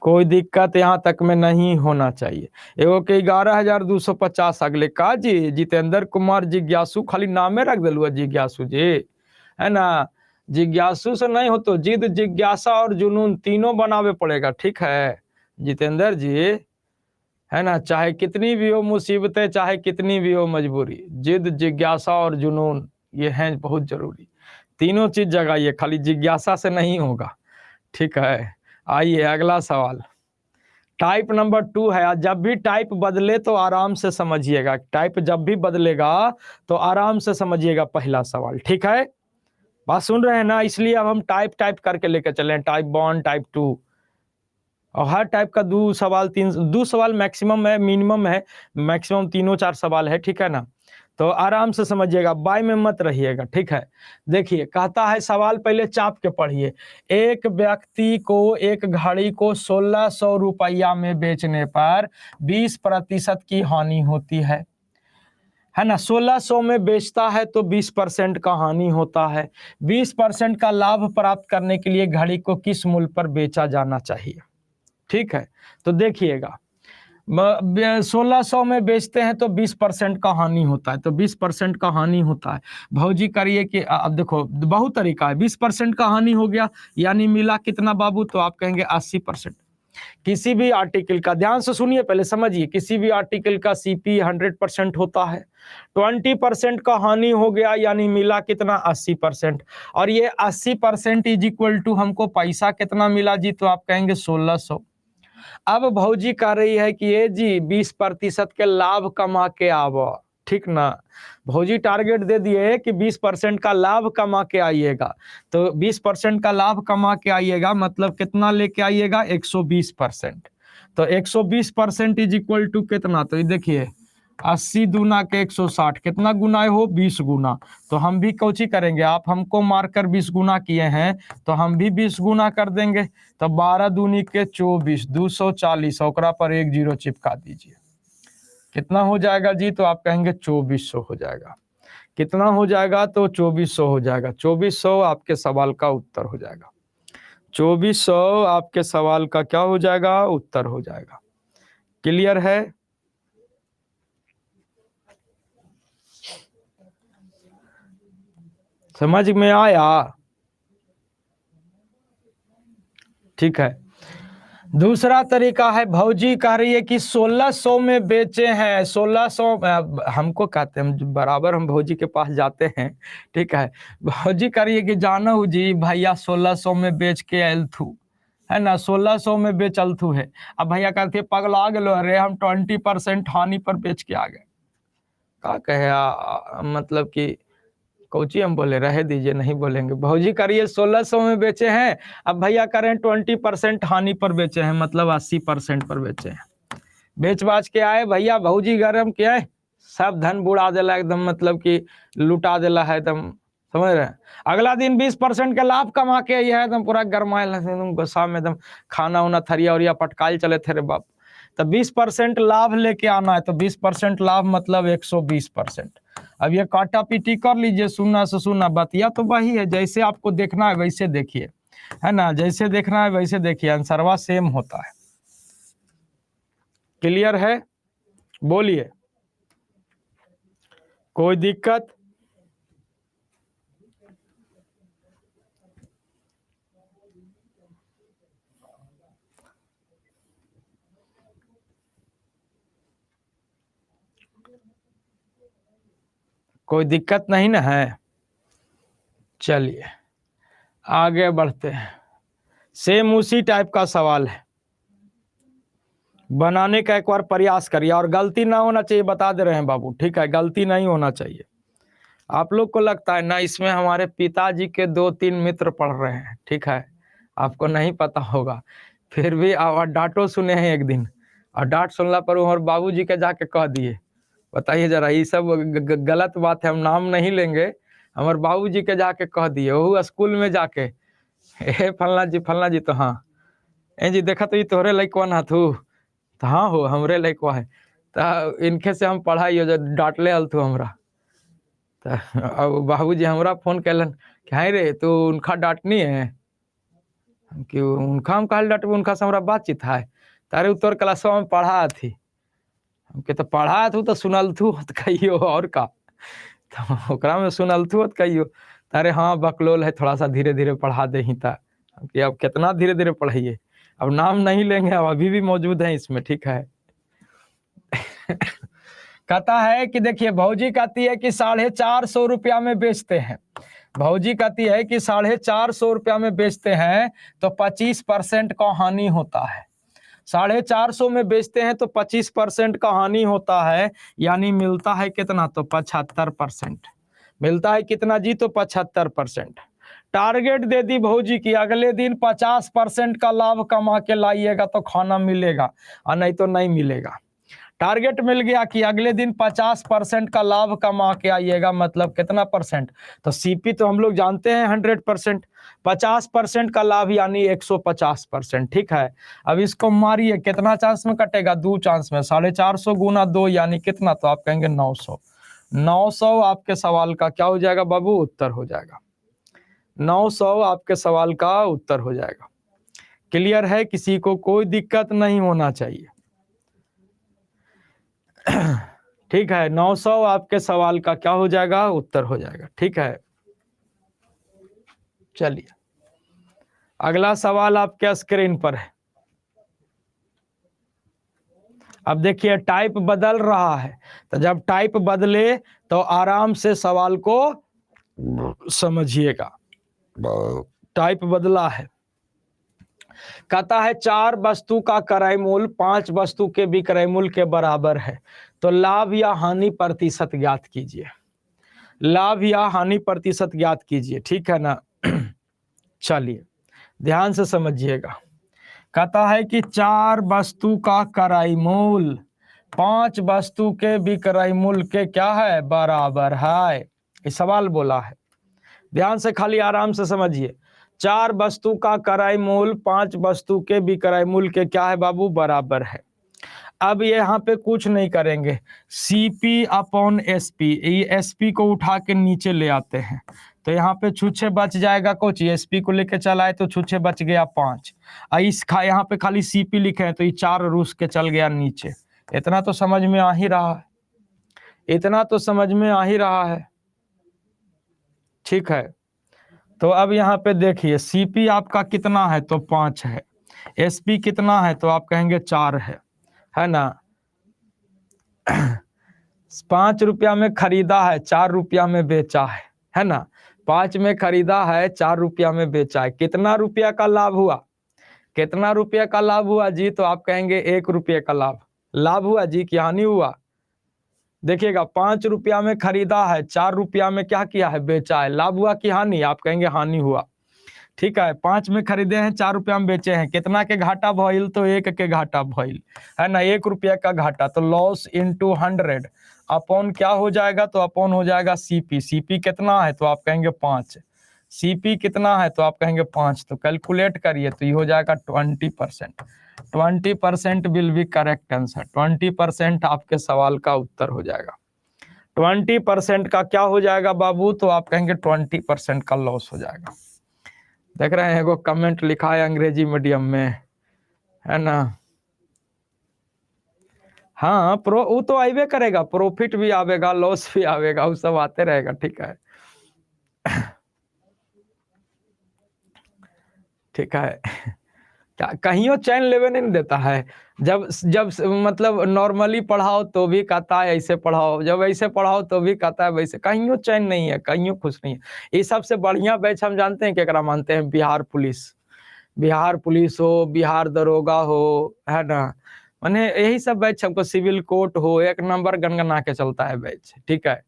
कोई दिक्कत यहाँ तक में नहीं होना चाहिए। एगो के 11,250 अगले का जी जितेंद्र कुमार जिज्ञासु, खाली नामे रख दिलुआ जिज्ञासु जी, है ना। जिज्ञासु से नहीं हो तो जिद, जिज्ञासा और जुनून तीनों बनावे पड़ेगा, ठीक है जितेंद्र जी, है ना। चाहे कितनी भी हो मुसीबतें, चाहे कितनी भी हो मजबूरी, जिद, जिज्ञासा और जुनून ये हैं बहुत जरूरी। तीनों चीज जगाइए, खाली जिज्ञासा से नहीं होगा, ठीक है। आइए अगला सवाल, टाइप नंबर 2 है। जब भी टाइप बदले तो आराम से समझिएगा, टाइप जब भी बदलेगा तो आराम से समझिएगा पहला सवाल, ठीक है। बात सुन रहे हैं ना, इसलिए अब हम टाइप करके लेकर चले, टाइप 1, टाइप 2, और हर टाइप का 2 सवाल 2 सवाल मैक्सिमम है, मिनिमम है, मैक्सिमम 3-4 सवाल है, ठीक है ना। तो आराम से समझिएगा, बाय में मत रहिएगा, ठीक है। देखिए कहता है सवाल पहले चाप के पढ़िए। एक व्यक्ति को एक घड़ी को 1600 रुपया में बेचने पर 20% की हानि होती है ना। 1600 में बेचता है तो 20% का हानि होता है। 20% का लाभ प्राप्त करने के लिए घड़ी को किस मूल्य पर बेचा जाना चाहिए, ठीक है। तो देखिएगा 1600 में बेचते हैं तो 20% का हानि होता है, तो 20% का हानि होता है। भौजी करिए कि अब देखो बहुत तरीका है। 20% का हानि हो गया यानी मिला कितना बाबू, तो आप कहेंगे 80%। किसी भी आर्टिकल का, ध्यान से सुनिए पहले समझिए, किसी भी आर्टिकल का सीपी 100% होता है। 20% का हानि हो गया यानी मिला कितना, 80%। और ये 80% इज इक्वल टू हमको पैसा कितना मिला जी, तो आप कहेंगे 1600। अब भौजी कह रही है कि ये जी 20% के लाभ कमा के आवो, ठीक ना। भौजी टारगेट दे दिए कि 20% का लाभ कमा के आइएगा, तो 20% का लाभ कमा के आइएगा मतलब कितना लेके आइएगा, 120%। तो 120% इज इक्वल टू कितना, तो ये देखिए 80 दूना के 160, कितना गुना हो, 20 गुना। तो हम भी कोची करेंगे, आप हमको मारकर 20 गुना किए हैं तो हम भी 20 गुना कर देंगे। तो 12 दूनी के 24, 240, ओकरा पर 1 0 चिपका दीजिए। कितना हो जाएगा जी, तो आप कहेंगे 2400 हो जाएगा। कितना हो जाएगा, तो 2400 हो जाएगा। 2400 आपके सवाल का उत्तर हो जाएगा। 2400 आपके सवाल का क्या हो जाएगा, उत्तर हो जाएगा। क्लियर है। समझ में आया, ठीक है। दूसरा तरीका है, भौजी कह रही है कि 1600 में बेचे हैं। 1600 हमको कहते हैं, बराबर हम भौजी के पास जाते हैं, ठीक है। भौजी कह रही है कि जानो जी भैया 1600 में बेच के अलथू, है ना, 1600 में बेचल थू है। अब भैया कहते पगला गेलो, अरे हम 20% हानि पर बेच के आ गए। क्या कहे मतलब कि कोची हम बोले, रहे दीजिए नहीं बोलेंगे। भौजी करिए 1600 में बेचे हैं, अब भैया करें 20% हानि पर बेचे हैं, मतलब 80% पर बेचे हैं। बेच बाच के आए भैया, भौजी गरम क्या है, सब धन बुड़ा देला एकदम, मतलब कि लुटा देला है एकदम, समझ रहे हैं। अगला दिन 20% के लाभ कमा के आई है, एकदम पूरा गरमायल एकदम गुस्सा में, एकदम खाना उना थरिया उरिया पटकाल चले थे रे बाप। तो 20% लाभ लेके आना है, तो 20% लाभ मतलब 120%। अब ये काटा पीटी कर लीजिए, सुनना से सुनना, बतिया तो वही है, जैसे आपको देखना है वैसे देखिए, है ना, जैसे देखना है वैसे देखिए, आंसरवा सेम होता है। क्लियर है, बोलिए, कोई दिक्कत। कोई दिक्कत नहीं ना है। चलिए आगे बढ़ते हैं। सेम उसी टाइप का सवाल है, बनाने का एक बार प्रयास करिए, और गलती ना होना चाहिए, बता दे रहे हैं बाबू, ठीक है, गलती नहीं होना चाहिए। आप लोग को लगता है ना इसमें हमारे पिताजी के 2-3 मित्र पढ़ रहे हैं, ठीक है, आपको नहीं पता होगा, फिर भी डांटो सुने हैं एक दिन, और डांट सुनला पर हमारे बाबूजी के जाके कह दिए। बताइए जरा, ये सब गलत बात है, हम नाम नहीं लेंगे। हमारे बाबूजी के जाके कह दिए वो स्कूल में जाके, हे फलना जी तो हाँ, ए जी देखा तो ये तोहरे लइकवा ना थू, तो हाँ हो हमरे लइकवा है, तो इनके से हम पढ़ाई हो जो डांटले हल तू हमरा। तो अब बाबूजी हमरा फोन कैलन कि हाँ रे तू उनका डांटनी है कि उनका हम कहल डांटबे, उनका से हमरा बातचीत है, तारे उत्तर क्लासवा में पढ़ा थी हमके, तो पढ़ा थू तो सुनल थू तो कहियो और का, तो ओकरा में सुनल थू तो कहियो तारे हाँ बकलोल है, थोड़ा सा धीरे धीरे पढ़ा दे ही था कि अब कितना धीरे धीरे पढ़ाइए, अब नाम नहीं लेंगे, अब अभी भी मौजूद है इसमें, ठीक है। कहता है कि देखिए भौजी कहती है कि 450 रुपया में बेचते हैं, भौजी कहती है कि 450 रुपया में बेचते हैं तो 25% का हानि होता है, 450 में बेचते हैं तो 25% का हानि होता है, यानी मिलता है कितना, तो 75% मिलता है कितना जी, तो 75%। टारगेट दे दी भौजी की अगले दिन 50% का लाभ कमा के लाइएगा तो खाना मिलेगा और नहीं तो नहीं मिलेगा। टारगेट मिल गया कि अगले दिन 50% का लाभ कमा के आइएगा, मतलब कितना परसेंट, तो सीपी तो हम लोग जानते हैं 100%, 50% का लाभ यानी 150%, ठीक है। अब इसको मारिए, कितना चांस में कटेगा, 2 चांस में, 450 गुना 2 यानी कितना, तो आप कहेंगे 900। 900 आपके सवाल का क्या हो जाएगा बाबू, उत्तर हो जाएगा। 900 आपके सवाल का उत्तर हो जाएगा। क्लियर है, किसी को कोई दिक्कत नहीं होना चाहिए, ठीक है। 900 आपके सवाल का क्या हो जाएगा, उत्तर हो जाएगा, ठीक है। चलिए अगला सवाल आपके स्क्रीन पर है। अब देखिए टाइप बदल रहा है, तो जब टाइप बदले तो आराम से सवाल को समझिएगा। टाइप बदला है, कहता है 4 वस्तु का क्रय मूल्य 5 वस्तु के विक्रय मूल्य के बराबर है, तो लाभ या हानि प्रतिशत ज्ञात कीजिए। लाभ या हानि प्रतिशत ज्ञात कीजिए, ठीक है ना। चलिए ध्यान से समझिएगा। कहता है कि 4 वस्तु का क्रय मूल्य 5 वस्तु के विक्रय मूल्य के क्या है, बराबर है। ये सवाल बोला है, ध्यान से खाली आराम से समझिए। 4 वस्तु का क्रय मूल्य 5 वस्तु के विक्रय मूल्य के क्या है बाबू, बराबर है। अब यहाँ पे कुछ नहीं करेंगे, सीपी अपॉन एसपी, ये एसपी को उठा के नीचे ले आते हैं, तो यहाँ पे छुच्छे बच जाएगा, कुछ एसपी को लेके चला है तो छुच्छे बच गया 5, यहाँ पे खाली सीपी लिखे हैं तो ये 4 रूस के चल गया नीचे। इतना तो समझ में आ ही रहा है, इतना तो समझ में आ ही रहा है, ठीक है। तो अब यहाँ पे देखिए सीपी आपका कितना है, तो 5 है, एसपी कितना है, तो आप कहेंगे 4 है ना। 5 रुपया में खरीदा है, 4 रुपया में बेचा है ना। 5 में खरीदा है, 4 रुपया में बेचा है, कितना रुपया का लाभ हुआ, कितना रुपया का लाभ हुआ जी, तो आप कहेंगे 1 रुपये का लाभ हुआ जी, कि हानि हुआ। देखिएगा 5 रुपया में खरीदा है, 4 रुपया में क्या किया है, बेचा है, लाभ हुआ कि हानि, आप कहेंगे हानि हुआ, ठीक है। 5 में खरीदे हैं, 4 रुपया में बेचे हैं, कितना के घाटा भइल, तो 1 के घाटा भइल, है ना, 1 रुपया का घाटा, तो लॉस इंटू 100 अपॉन क्या हो जाएगा, तो अपॉन हो जाएगा सीपी। सीपी कितना है, तो आप कहेंगे 5, सीपी कितना है, तो आप कहेंगे 5, तो कैलकुलेट करिए तो ये हो जाएगा 20%। 20% विल बी करेक्ट आंसर, 20% आपके सवाल का उत्तर हो जाएगा। 20% का क्या हो जाएगा बाबू, तो आप कहेंगे 20% का लॉस हो जाएगा। देख रहे हैं, एगो कमेंट लिखा है अंग्रेजी मीडियम में, है ना। हाँ वो तो आइबे करेगा, प्रॉफिट भी आवेगा, लॉस भी आवेगा, वो सब आते रहेगा, ठीक है। ठीक है, कहीं चैन लेवे नहीं देता है, जब मतलब नॉर्मली पढ़ाओ तो भी कहता है ऐसे पढ़ाओ, जब ऐसे पढ़ाओ तो भी कहता है वैसे, कहीं चैन नहीं है, कहीं खुश नहीं है। ये सबसे बढ़िया बैच हम जानते हैं केकरा मानते हैं, बिहार पुलिस। बिहार पुलिस हो, बिहार दरोगा हो, है ना, माने यही सब बैच हमको, सिविल कोर्ट हो, 1 नंबर गनगना के चलता है बैच, ठीक है।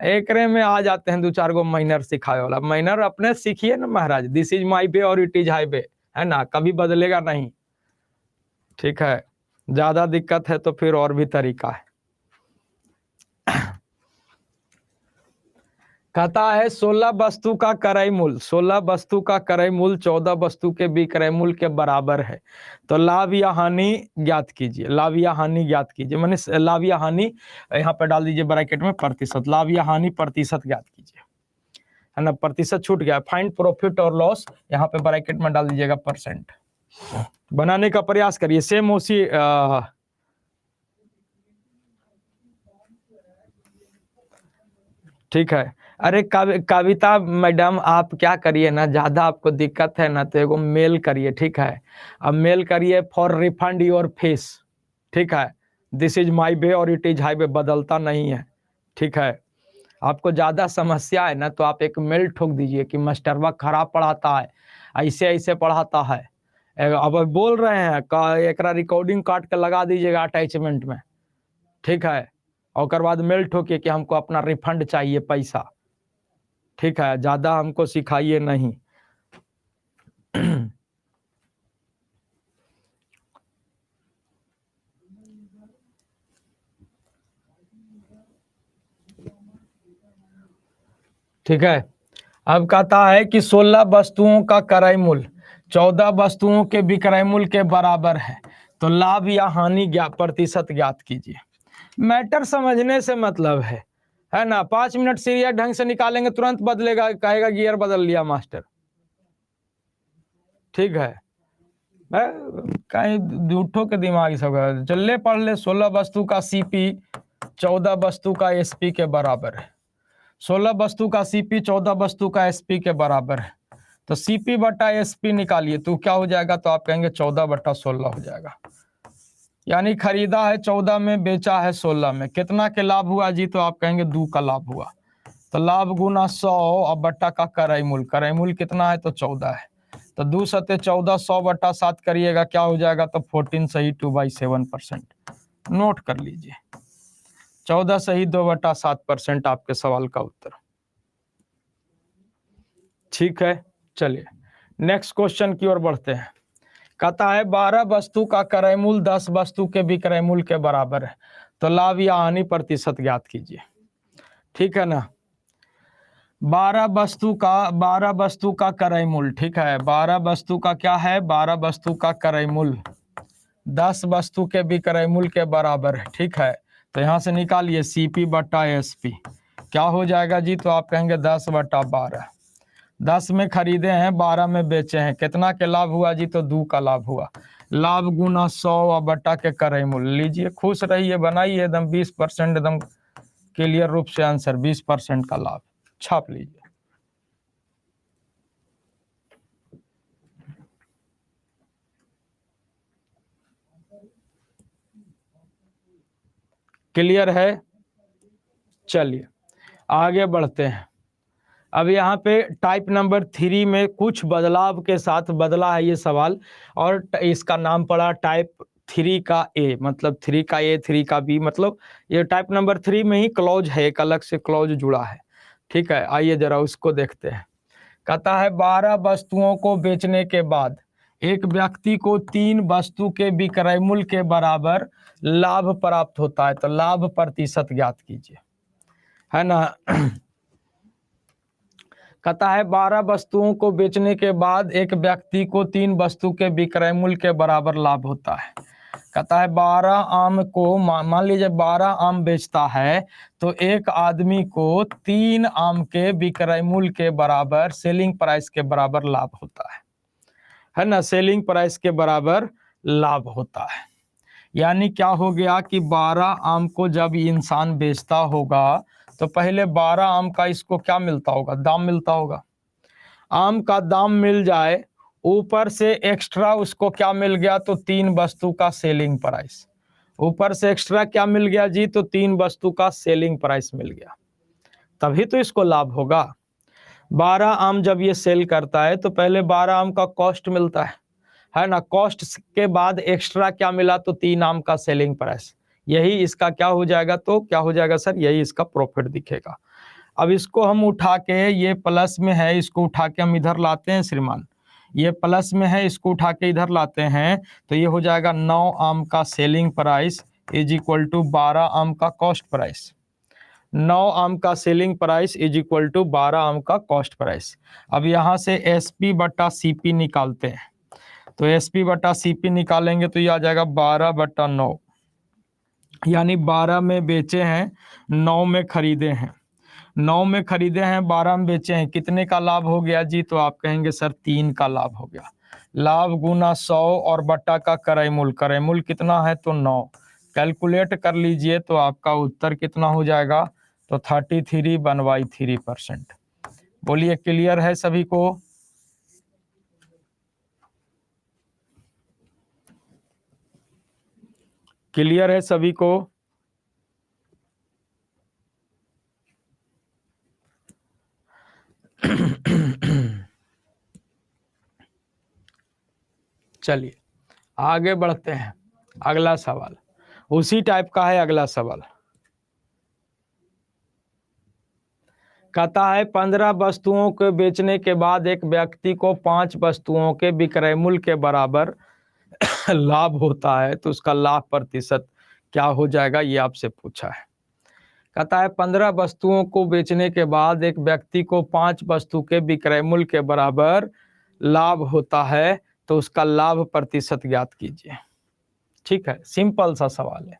एकरे में आ जाते हैं 2-4 गो माइनर सिखाए वाला, माइनर अपने सीखिए ना महाराज, दिस इज माई वे और इट इज हाईवे, है ना, कभी बदलेगा नहीं, ठीक है। ज्यादा दिक्कत है तो फिर और भी तरीका है। कहता है 16 वस्तु का क्रय मूल्य, 16 वस्तु का क्रय मूल्य 14 वस्तु के विक्रय मूल्य के बराबर है, तो लाभ या हानि ज्ञात कीजिए। लाभ या हानि ज्ञात कीजिए, माने लाभ या हानि यहाँ पे डाल दीजिए ब्रैकेट में प्रतिशत, लाभ या हानि प्रतिशत ज्ञात कीजिए, है ना। प्रतिशत छूट गया, फाइंड प्रॉफिट और लॉस यहाँ पे ब्रैकेट में डाल दीजिएगा परसेंट। बनाने का प्रयास करिए, सेम उसी ठीक है। अरे कविता मैडम आप क्या करिए ना, ज्यादा आपको दिक्कत है ना तो एगो मेल करिए, ठीक है। अब मेल करिए फॉर रिफंड योर फीस, ठीक है। दिस इज माई वे और इट इज हाईवे, बदलता नहीं है, ठीक है। आपको ज्यादा समस्या है ना तो आप एक मेल ठोक दीजिए कि मास्टरवा खराब पढ़ाता है, ऐसे ऐसे पढ़ाता है। अब बोल रहे हैं एक रिकॉर्डिंग काट के लगा दीजिएगा अटैचमेंट में, ठीक है। और बाद मेल ठोकिए कि हमको अपना रिफंड चाहिए पैसा, ठीक है। ज्यादा हमको सिखाइए नहीं। ठीक है। अब कहता है कि 16 वस्तुओं का क्रय मूल्य 14 वस्तुओं के विक्रय मूल्य के बराबर है, तो लाभ या हानि प्रतिशत ज्ञात कीजिए। मैटर समझने से मतलब है ना। 5 मिनट सीरियस ढंग से निकालेंगे तुरंत बदलेगा, कहेगा गियर बदल लिया मास्टर, ठीक है। कहीं झूठों के दिमाग सब चल पढ़ ले। 16 वस्तु का सीपी 14 वस्तु का एसपी के बराबर है, 16 वस्तु का सीपी 14 वस्तु का एसपी के बराबर है, तो सीपी बटा एसपी निकालिए तो क्या हो जाएगा, तो आप कहेंगे 14 बटा 16 हो जाएगा। यानी खरीदा है 14 में, बेचा है 16 में, कितना के लाभ हुआ जी, तो आप कहेंगे 2 का लाभ हुआ। तो लाभ गुना 100 और बट्टा का क्रय मूल्य कितना है, तो 14 है, तो 2 सत्ते 14, 100 बट्टा 7 करिएगा क्या हो जाएगा, तो 14 सही 2/7%। नोट कर लीजिए, 14 सही 2/7% आपके सवाल का उत्तर। ठीक है, चलिए नेक्स्ट क्वेश्चन की ओर बढ़ते हैं। कहता है 12 वस्तु का क्रय मूल्य 10 वस्तु के विक्रय मूल्य के बराबर है, तो लाभ या हानि प्रतिशत ज्ञात कीजिए। ठीक है ना। 12 वस्तु का क्रय मूल्य, ठीक है। 12 वस्तु का क्या है, 12 वस्तु का क्रय मूल्य 10 वस्तु के विक्रय मूल्य के बराबर है, ठीक है। तो यहां से निकालिए सीपी बटा एसपी, क्या हो जाएगा जी, तो आप कहेंगे 10 बटा 12। 10 में खरीदे हैं, 12 में बेचे हैं, कितना के लाभ हुआ जी, तो 2 का लाभ हुआ। लाभ गुना 100 और बटा के क्रय मूल्य लीजिए, खुश रहिए, बनाइए एकदम 20% एकदम क्लियर रूप से आंसर, 20% का लाभ छाप लीजिए। क्लियर है, चलिए आगे बढ़ते हैं। अब यहाँ पे टाइप नंबर 3 में कुछ बदलाव के साथ बदला है ये सवाल, और इसका नाम पड़ा टाइप 3 का ए, मतलब 3 का ए 3 का बी, मतलब ये टाइप नंबर 3 में ही क्लॉज है, एक अलग से क्लॉज जुड़ा है। ठीक है, आइए जरा उसको देखते हैं। कहता है 12 वस्तुओं को बेचने के बाद एक व्यक्ति को 3 वस्तु के विक्रय मूल्य के बराबर लाभ प्राप्त होता है, तो लाभ प्रतिशत ज्ञात कीजिए, है ना। कहता है 12 वस्तुओं को बेचने के बाद एक व्यक्ति को 3 वस्तु के विक्रय मूल्य के बराबर लाभ होता है। कहता है 12 आम को, मान लीजिए 12 आम बेचता है तो एक आदमी को 3 आम के विक्रय मूल्य के बराबर, सेलिंग प्राइस के बराबर लाभ होता है ना। सेलिंग प्राइस के बराबर लाभ होता है, यानी क्या हो गया कि 12 आम को जब इंसान बेचता होगा तो पहले 12 आम का इसको क्या मिलता होगा, दाम मिलता होगा। आम का दाम मिल जाए, ऊपर से एक्स्ट्रा उसको क्या मिल गया, तो 3 वस्तु का सेलिंग प्राइस। ऊपर से एक्स्ट्रा क्या मिल गया जी, तो 3 वस्तु का सेलिंग प्राइस मिल गया, तभी तो इसको लाभ होगा। 12 आम जब ये सेल करता है तो पहले 12 आम का कॉस्ट मिलता है ना। कॉस्ट के बाद एक्स्ट्रा क्या मिला, तो 3 आम का सेलिंग प्राइस, यही इसका क्या हो जाएगा, तो क्या हो जाएगा सर, यही इसका प्रॉफिट दिखेगा। अब इसको हम उठा के, ये प्लस में है, इसको उठा के हम इधर लाते हैं श्रीमान, ये प्लस में है, इसको उठा के इधर लाते हैं तो ये हो जाएगा 9 आम का selling price is equal to 12 आम का कॉस्ट प्राइस। 9 आम का selling price is equal to 12 आम का कॉस्ट प्राइस। अब यहाँ से एसपी बटा सीपी निकालते हैं, तो एसपी बटा सीपी निकालेंगे तो ये आ जाएगा 12 बटा 9, यानी 12 में बेचे हैं, 9 में खरीदे हैं। 9 में खरीदे हैं, 12 में बेचे हैं, कितने का लाभ हो गया जी? तो आप कहेंगे सर 3 का लाभ हो गया। लाभ गुना 100 और बट्टा का क्रयमूल्य, क्रयमूल्य कितना है? तो 9। कैलकुलेट कर लीजिए तो आपका उत्तर कितना हो जाएगा? तो 33.13%। बोलिए क्लियर है सभी को? क्लियर है सभी को? चलिए आगे बढ़ते हैं। अगला सवाल उसी टाइप का है। अगला सवाल कहता है 15 वस्तुओं को बेचने के बाद एक व्यक्ति को 5 वस्तुओं के विक्रय मूल्य के बराबर लाभ होता है, तो उसका लाभ प्रतिशत क्या हो जाएगा? ये आपसे पूछा है। कहता है 15 वस्तुओं को बेचने के बाद एक व्यक्ति को 5 वस्तु के विक्रय मूल्य के बराबर लाभ होता है, तो उसका लाभ प्रतिशत ज्ञात कीजिए। ठीक है, सिंपल सा सवाल है।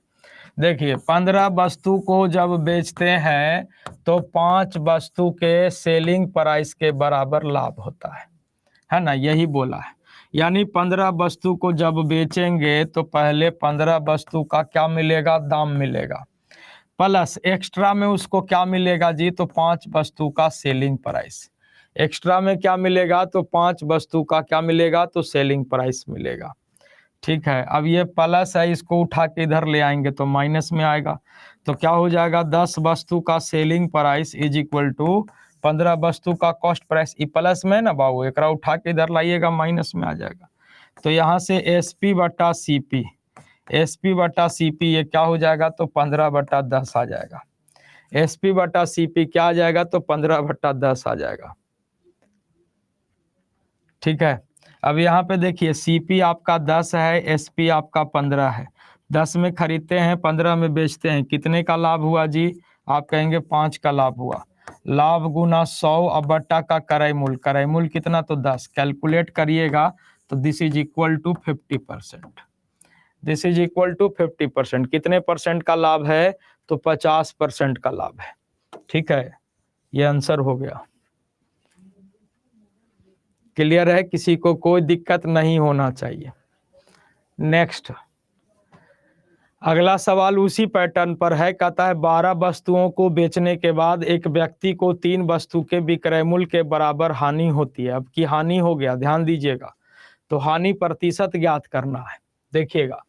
देखिए 15 वस्तु को जब बेचते हैं तो 5 वस्तु के सेलिंग प्राइस के बराबर लाभ होता है ना? यही बोला है। यानी 15 वस्तु को जब बेचेंगे तो पहले 15 वस्तु का क्या मिलेगा? दाम मिलेगा, प्लस एक्स्ट्रा में उसको क्या मिलेगा जी? तो 5 वस्तु का सेलिंग प्राइस। एक्स्ट्रा में क्या मिलेगा? तो 5 वस्तु का क्या मिलेगा? तो सेलिंग प्राइस मिलेगा। ठीक है, अब ये प्लस है, इसको उठा के इधर ले आएंगे तो माइनस में आएगा, तो क्या हो जाएगा? 10 वस्तु का selling price is equal to 15 वस्तु का कॉस्ट प्राइस। ये प्लस में ना बाबू, एक उठा के इधर लाइएगा, माइनस में आ जाएगा। तो यहाँ से एसपी बटा सीपी, एसपी बटा सीपी ये क्या हो जाएगा? तो 15 बटा 10 आ जाएगा। एसपी बटा सीपी क्या आ जाएगा? तो 15 बटा 10 आ जाएगा। ठीक है, अब यहाँ पे देखिए सीपी आपका 10 है, एसपी आपका 15 है। 10 में खरीदते हैं, 15 में बेचते हैं, कितने का लाभ हुआ जी? आप कहेंगे 5 का लाभ हुआ। लाभ गुना 100 अब बट्टा का क्रय मूल्य, क्रय मूल्य कितना? तो 10। कैलकुलेट करिएगा तो this is equal to 50%। This is equal to 50%। कितने परसेंट का लाभ है? तो 50% का लाभ है। ठीक है, ये आंसर हो गया। क्लियर है? किसी को कोई दिक्कत नहीं होना चाहिए। नेक्स्ट अगला सवाल उसी पैटर्न पर है। कहता है 12 वस्तुओं को बेचने के बाद एक व्यक्ति को 3 वस्तु के विक्रय मूल्य के बराबर हानि होती है। अब की हानि हो गया, ध्यान दीजिएगा, तो हानि प्रतिशत ज्ञात करना है। देखिएगा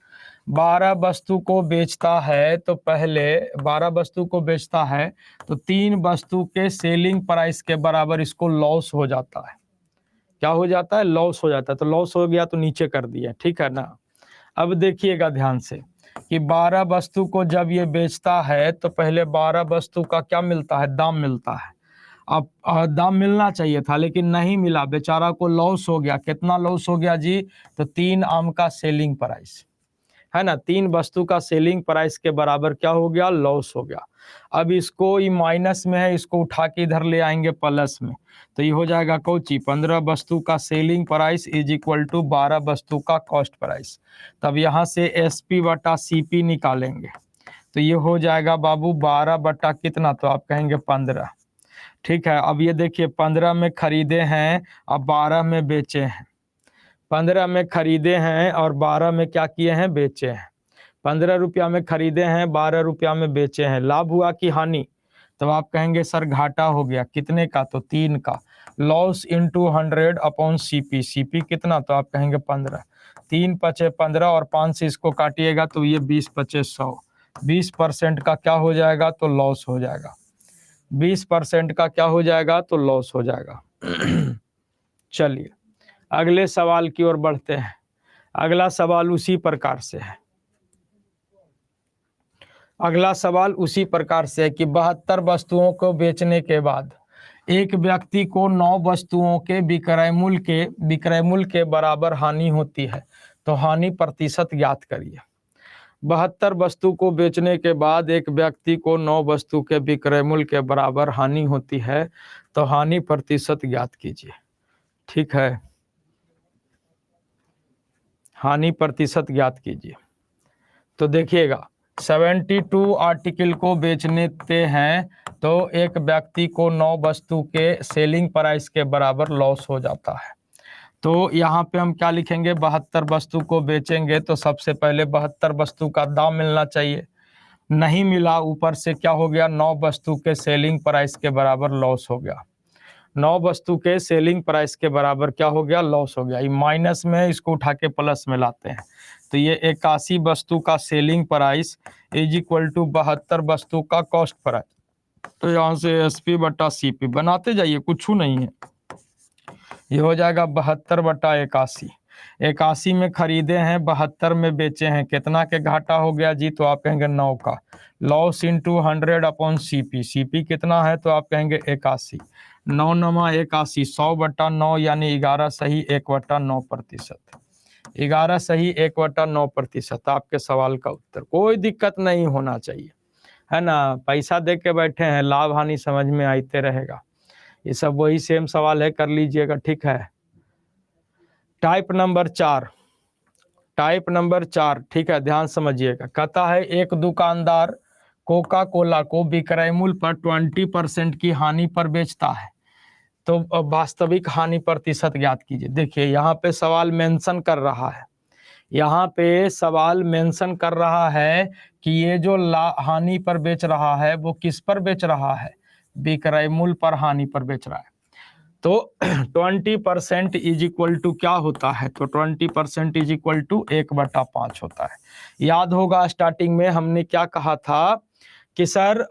12 वस्तु को बेचता है तो पहले 12 वस्तु को बेचता है तो 3 वस्तु के सेलिंग प्राइस के बराबर इसको लॉस हो जाता है। क्या हो जाता है? लॉस हो जाता है। तो लॉस हो गया तो नीचे कर दिया, ठीक है ना? अब देखिएगा ध्यान से कि 12 वस्तु को जब ये बेचता है तो पहले 12 वस्तु का क्या मिलता है? दाम मिलता है। अब दाम मिलना चाहिए था लेकिन नहीं मिला, बेचारा को लॉस हो गया। कितना लॉस हो गया जी? तो 3 आम का सेलिंग प्राइस, है ना? 3 वस्तु का सेलिंग प्राइस के बराबर क्या हो गया? लॉस हो गया। अब इसको ये माइनस में है, इसको उठा के इधर ले आएंगे प्लस में, तो ये हो जाएगा कोची 15 वस्तु का selling price is equal to 12 वस्तु का कॉस्ट प्राइस। तब यहाँ से एसपी बटा सीपी निकालेंगे तो ये हो जाएगा बाबू 12 बटा कितना? तो आप कहेंगे 15। ठीक है, अब ये देखिए 15 में खरीदे हैं, अब 12 में बेचे हैं। 15 में खरीदे हैं और 12 में क्या किए हैं? बेचे हैं। 15 रुपया में खरीदे हैं, 12 रुपया में बेचे हैं। लाभ हुआ कि हानि? तो आप कहेंगे सर घाटा हो गया। कितने का? तो 3 का। Loss into 100 upon CP, CP कितना? तो आप कहेंगे 15। 3 पचे 15 और 5 से इसको काटिएगा तो ये 20 पचे 100। 20% का क्या हो जाएगा? तो लॉस हो जाएगा। 20% का क्या हो जाएगा? तो लॉस हो जाएगा। चलिए अगले सवाल की ओर बढ़ते हैं। अगला सवाल उसी प्रकार से है। अगला सवाल उसी प्रकार से है कि 72 वस्तुओं को बेचने के बाद एक व्यक्ति को 9 वस्तुओं के विक्रय मूल्य के बराबर हानि होती है, तो हानि प्रतिशत ज्ञात करिए। 72 वस्तु को बेचने के बाद एक व्यक्ति को 9 वस्तु के विक्रय मूल्य के बराबर हानि होती है, तो हानि प्रतिशत ज्ञात कीजिए। ठीक है, हानि प्रतिशत ज्ञात कीजिए। तो देखिएगा 72 आर्टिकल को बेचने हैं तो एक व्यक्ति को 9 वस्तु के सेलिंग प्राइस के बराबर लॉस हो जाता है। तो यहाँ पे हम क्या लिखेंगे, 72 वस्तु को बेचेंगे तो सबसे पहले 72 वस्तु का दाम मिलना चाहिए, नहीं मिला, ऊपर से क्या हो गया, 9 वस्तु के सेलिंग प्राइस के बराबर लॉस हो गया। 9 वस्तु के सेलिंग प्राइस के बराबर क्या हो गया, लॉस हो गया। ये माइनस में, इसको उठा के प्लस में लाते हैं, तो ये 81 वस्तु का selling price is equal to 72 वस्तु का कॉस्ट प्राइस। तो यहाँ से एसपी बटा सीपी बनाते जाइए, कुछ नहीं है, ये हो जाएगा 72 बटा 81। 81 में खरीदे हैं, 72 में बेचे हैं, कितना के घाटा हो गया जी, तो आप कहेंगे 9 का। Loss into 100 upon CP, CP कितना है तो आप कहेंगे 81। 9 नमा 81, 100 बटा 9 यानी 11 सही 1/9%। 11 सही 1/9% आपके सवाल का उत्तर। कोई दिक्कत नहीं होना चाहिए, है ना। पैसा दे के बैठे हैं, लाभ हानि समझ में आते रहेगा। ये सब वही सेम सवाल है, कर लीजिएगा। ठीक है, टाइप नंबर 4, ठीक है, ध्यान समझिएगा। कहता है एक दुकानदार कोका कोला को विक्रय मूल्य पर 20% की हानि पर बेचता है, तो वास्तविक हानि प्रतिशत ज्ञात कीजिए। देखिए यहाँ पे सवाल मेंशन कर रहा है, यहाँ पे सवाल मेंशन कर रहा है कि ये जो हानि पर बेच रहा है वो किस पर बेच रहा है, विक्रय मूल्य पर हानि पर बेच रहा है। तो 20% इज इक्वल टू क्या होता है, तो 20% इज इक्वल टू 1/5 होता है। याद होगा स्टार्टिंग में हमने क्या कहा था कि सर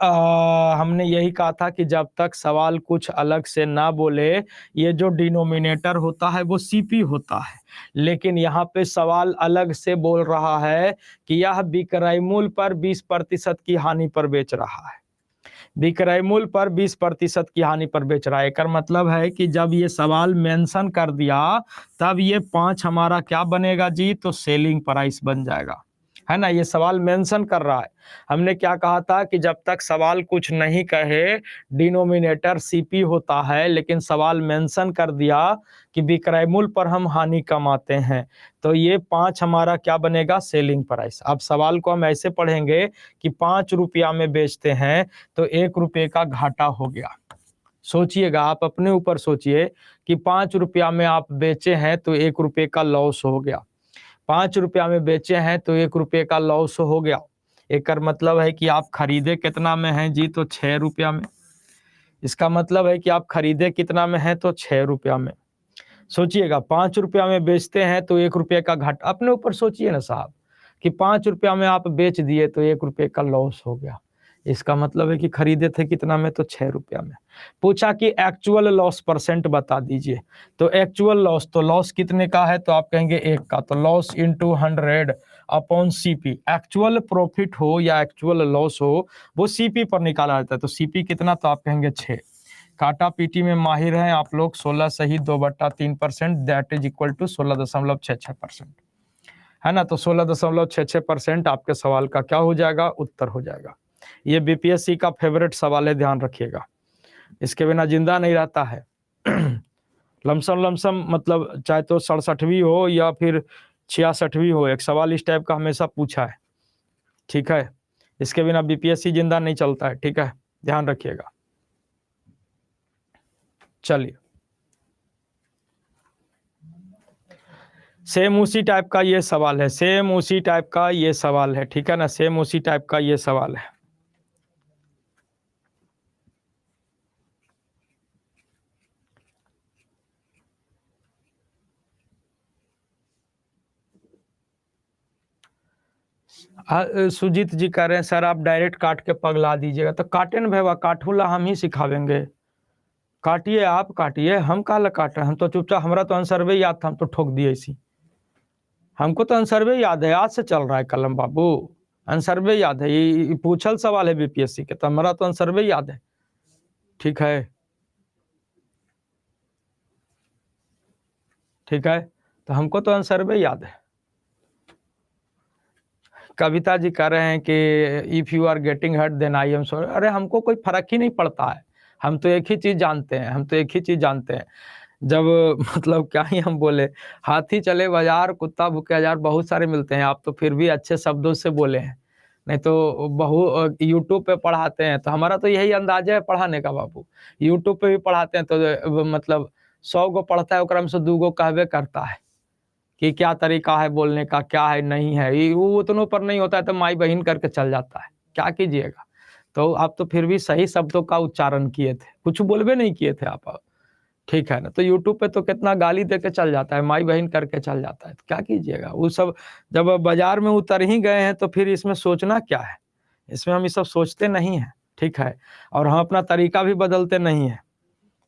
हमने यही कहा था कि जब तक सवाल कुछ अलग से ना बोले, ये जो डिनोमिनेटर होता है वो सीपी होता है, लेकिन यहाँ पे सवाल अलग से बोल रहा है कि यह विक्रय मूल्य पर 20% की हानि पर बेच रहा है, विक्रय मूल्य पर 20% की हानि पर बेच रहा है। एक मतलब है कि जब ये सवाल मेंशन कर दिया तब ये 5 हमारा क्या बनेगा जी, तो सेलिंग प्राइस बन जाएगा, है ना। ये सवाल मेंशन कर रहा है। हमने क्या कहा था कि जब तक सवाल कुछ नहीं कहे डिनोमिनेटर सीपी होता है, लेकिन सवाल मेंशन कर दिया कि विक्रय मूल्य पर हम हानि कमाते हैं, तो ये 5 हमारा क्या बनेगा, सेलिंग प्राइस। अब सवाल को हम ऐसे पढ़ेंगे कि 5 रुपया में बेचते हैं तो 1 रुपये का घाटा हो गया। सोचिएगा, आप अपने ऊपर सोचिए कि 5 रुपया में आप बेचे हैं तो 1 रुपये का लॉस हो गया। 5 रुपया में बेचे हैं तो 1 रुपये का लॉस हो गया। एक मतलब है कि आप खरीदे कितना में हैं जी, तो 6 रुपया में। इसका मतलब है कि आप खरीदे कितना में हैं, तो 6 रुपया में। सोचिएगा 5 रुपया में बेचते हैं तो 1 रुपये का घाटा, अपने ऊपर सोचिए ना साहब, कि 5 रुपया में आप बेच दिए तो 1 रुपये का लॉस हो गया। इसका मतलब है कि खरीदे थे कितना में, तो 6 रुपया में। पूछा कि एक्चुअल लॉस परसेंट बता दीजिए, तो एक्चुअल लॉस, तो लॉस कितने का है, तो आप कहेंगे 1 का, तो loss into 100 upon CP. Actual profit हो या एक्चुअल लॉस हो वो सीपी पर निकाला जाता है, तो सीपी कितना, तो आप कहेंगे 6। काटा पीटी में माहिर हैं आप लोग, 16 सही 2/3%, दैट इज इक्वल टू 16.66%, है ना। तो 16.66% आपके सवाल का क्या हो जाएगा, उत्तर हो जाएगा। ये बीपीएससी का फेवरेट सवाल है, ध्यान रखिएगा, इसके बिना जिंदा नहीं रहता है। लमसम मतलब चाहे तो 67वीं हो या फिर 66वीं हो, एक सवाल इस टाइप का हमेशा पूछा है, ठीक है। इसके बिना बीपीएससी जिंदा नहीं चलता है, ठीक है, ध्यान रखिएगा। चलिए, सेम उसी टाइप का ये सवाल है, सेम उसी टाइप का ये सवाल है, ठीक है ना, सेम उसी टाइप का ये सवाल है। सुजीत जी कह रहे हैं सर आप डायरेक्ट काट के पगला दीजिएगा, तो काटे न भैया, काटूला हम ही सिखावेंगे। काटिए, आप काटिए, हम काला काट रहे हैं, हम तो चुपचाप, हमारा तो आंसरवे याद था, हम तो ठोक दिए इसी। हमको तो आंसरवे याद है, आज से चल रहा है कलम बाबू, आंसरवे याद है, ये पूछल सवाल है बीपीएससी के, तो हमारा तो आंसरवे याद है, ठीक है। ठीक है, तो हमको तो आंसर भी याद है। कविता जी कह रहे हैं कि if you are getting hurt then I am sorry. अरे हमको कोई फ़र्क ही नहीं पड़ता है, हम तो एक ही चीज़ जानते हैं, हम तो एक ही चीज़ जानते हैं। जब मतलब क्या ही हम बोले, हाथी चले बाज़ार, कुत्ता भूखे हज़ार, बहुत सारे मिलते हैं। आप तो फिर भी अच्छे शब्दों से बोले हैं, नहीं तो यूट्यूब पे पढ़ाते हैं, तो हमारा तो यही अंदाज़ा है पढ़ाने का बाबू। यूट्यूब पे भी पढ़ाते हैं तो मतलब 100 गो पढ़ता है, ओकरा में से 2 गो कहबे करता है कि क्या तरीका है बोलने का, क्या है, नहीं है। ये वो उतनों पर नहीं होता है तो माई-बहिन करके चल जाता है, क्या कीजिएगा? तो आप तो फिर भी सही शब्दों का उच्चारण किए थे, कुछ बोलबे नहीं किए थे आप। ठीक है ना? तो यूट्यूब पे तो कितना गाली दे के चल जाता है, माई-बहिन करके चल जाता है, तो क्या कीजिएगा? वो सब जब बाज़ार में उतर ही गए हैं तो फिर इसमें सोचना क्या है? इसमें हम ये सब सोचते नहीं हैं, ठीक है? और हम अपना तरीका भी बदलते नहीं हैं।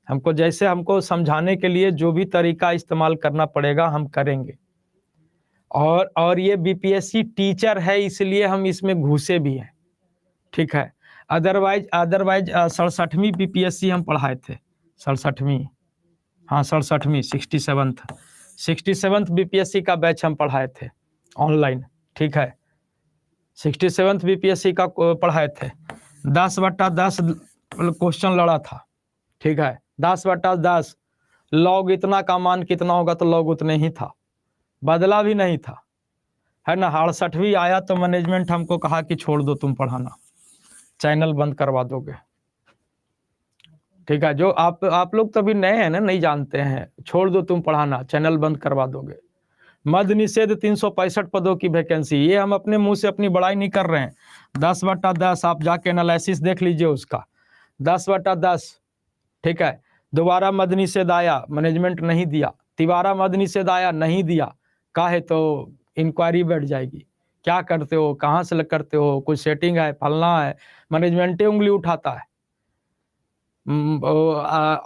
हमको जैसे हमको समझाने के लिए जो भी तरीका इस्तेमाल करना पड़ेगा, हम करेंगे। और ये बीपीएससी टीचर है इसलिए हम इसमें घुसे भी हैं, ठीक है? अदरवाइज़ 67वीं बीपीएससी हम पढ़ाए थे, 67वीं, हाँ 67वीं 67th बीपीएससी का बैच हम पढ़ाए थे ऑनलाइन, ठीक है? 67th बीपीएससी का पढ़ाए थे, 10/10 क्वेश्चन लड़ा था, ठीक है? 10/10 लॉग इतना का मान कितना होगा तो लॉग उतने ही था, बदला भी नहीं था, है ना? 68वीं आया तो मैनेजमेंट हमको कहा कि छोड़ दो तुम पढ़ाना, चैनल बंद करवा दोगे, ठीक है? जो आप लोग तो अभी नए हैं ना, नहीं जानते हैं, छोड़ दो तुम पढ़ाना, चैनल बंद करवा दोगे। मद निषेध 365 पदों की वैकेंसी, ये हम अपने मुंह से अपनी बड़ाई नहीं कर रहे हैं। 10/10 आप जाके एनालिसिस देख लीजिए उसका, 10/10, ठीक है? दोबारा मद निषेध आया, मैनेजमेंट नहीं दिया, तिबारा मद निषेध आया, नहीं दिया, काहे तो इंक्वायरी बैठ जाएगी, क्या करते हो, कहाँ से करते हो, कुछ सेटिंग है, फलना है, मैनेजमेंटे उंगली उठाता है।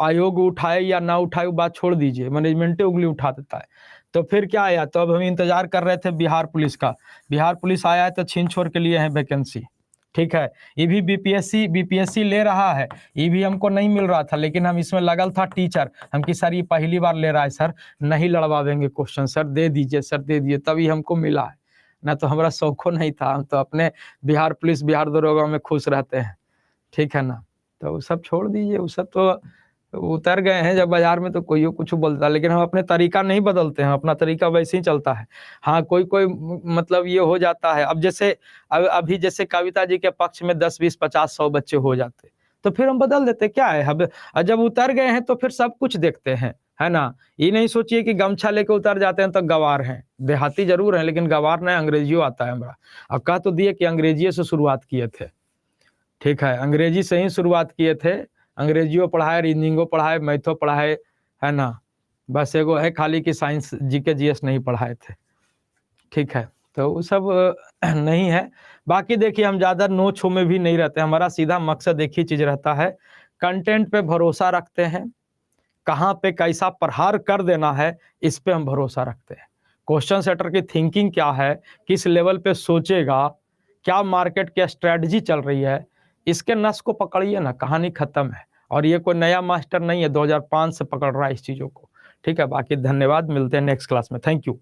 आयोग उठाए या ना उठाए वो बात छोड़ दीजिए, मैनेजमेंटे उंगली उठा देता है। तो फिर क्या आया, तो अब हम इंतजार कर रहे थे बिहार पुलिस का, बिहार पुलिस आया है तो छीन छोड़ के लिए है वैकेंसी, ठीक है? ये भी बीपीएससी ले रहा है, ये भी हमको नहीं मिल रहा था, लेकिन हम इसमें लगल था टीचर, हम कि सर ये पहली बार ले रहा है सर, नहीं लड़वाएंगे क्वेश्चन, सर दे दीजिए, सर दे दीजिए, तभी हमको मिला है, ना तो हमारा शौको नहीं था। हम तो अपने बिहार पुलिस, बिहार दरोगा में खुश रहते हैं, ठीक है ना? तो वो सब छोड़ दीजिए, वो सब तो उतर गए हैं जब बाजार में, तो कोई कुछ बोलता है, लेकिन हम अपने तरीका नहीं बदलते हैं, अपना तरीका वैसे ही चलता है। हाँ, कोई मतलब ये हो जाता है, अब जैसे अभी जैसे कविता जी के पक्ष में 10, 20, 50, 100 बच्चे हो जाते, तो फिर हम बदल देते, क्या है? अब जब उतर गए हैं तो फिर सब कुछ देखते हैं, है ना? ये नहीं सोचिए कि गमछा लेके उतर जाते हैं तो गँवार हैं, देहाती ज़रूर हैं लेकिन गँवार नहीं, अंग्रेजियो आता है हमारा। अब कह तो दिए कि अंग्रेजिए से शुरुआत किए थे, ठीक है? अंग्रेजी से ही शुरुआत किए थे, अंग्रेजियो पढ़ाए, रीजनिंगो पढ़ाए, मैथो पढ़ाए, है ना? बस एगो है खाली कि साइंस जीके जीएस नहीं पढ़ाए थे, ठीक है? तो वो सब नहीं है। बाकी देखिए हम ज़्यादा नोच-झोंक में भी नहीं रहते, हमारा सीधा मकसद एक ही चीज़ रहता है, कंटेंट पे भरोसा रखते हैं, कहाँ पे कैसा प्रहार कर देना है, इस पे हम भरोसा रखते हैं। क्वेश्चन सेटर की थिंकिंग क्या है, किस लेवल पे सोचेगा, क्या मार्केट की स्ट्रैटेजी चल रही है, इसके नस को पकड़िए ना, कहानी खत्म है। और ये कोई नया मास्टर नहीं है, 2005 से पकड़ रहा है इस चीज़ों को, ठीक है? बाकी धन्यवाद, मिलते हैं नेक्स्ट क्लास में, थैंक यू।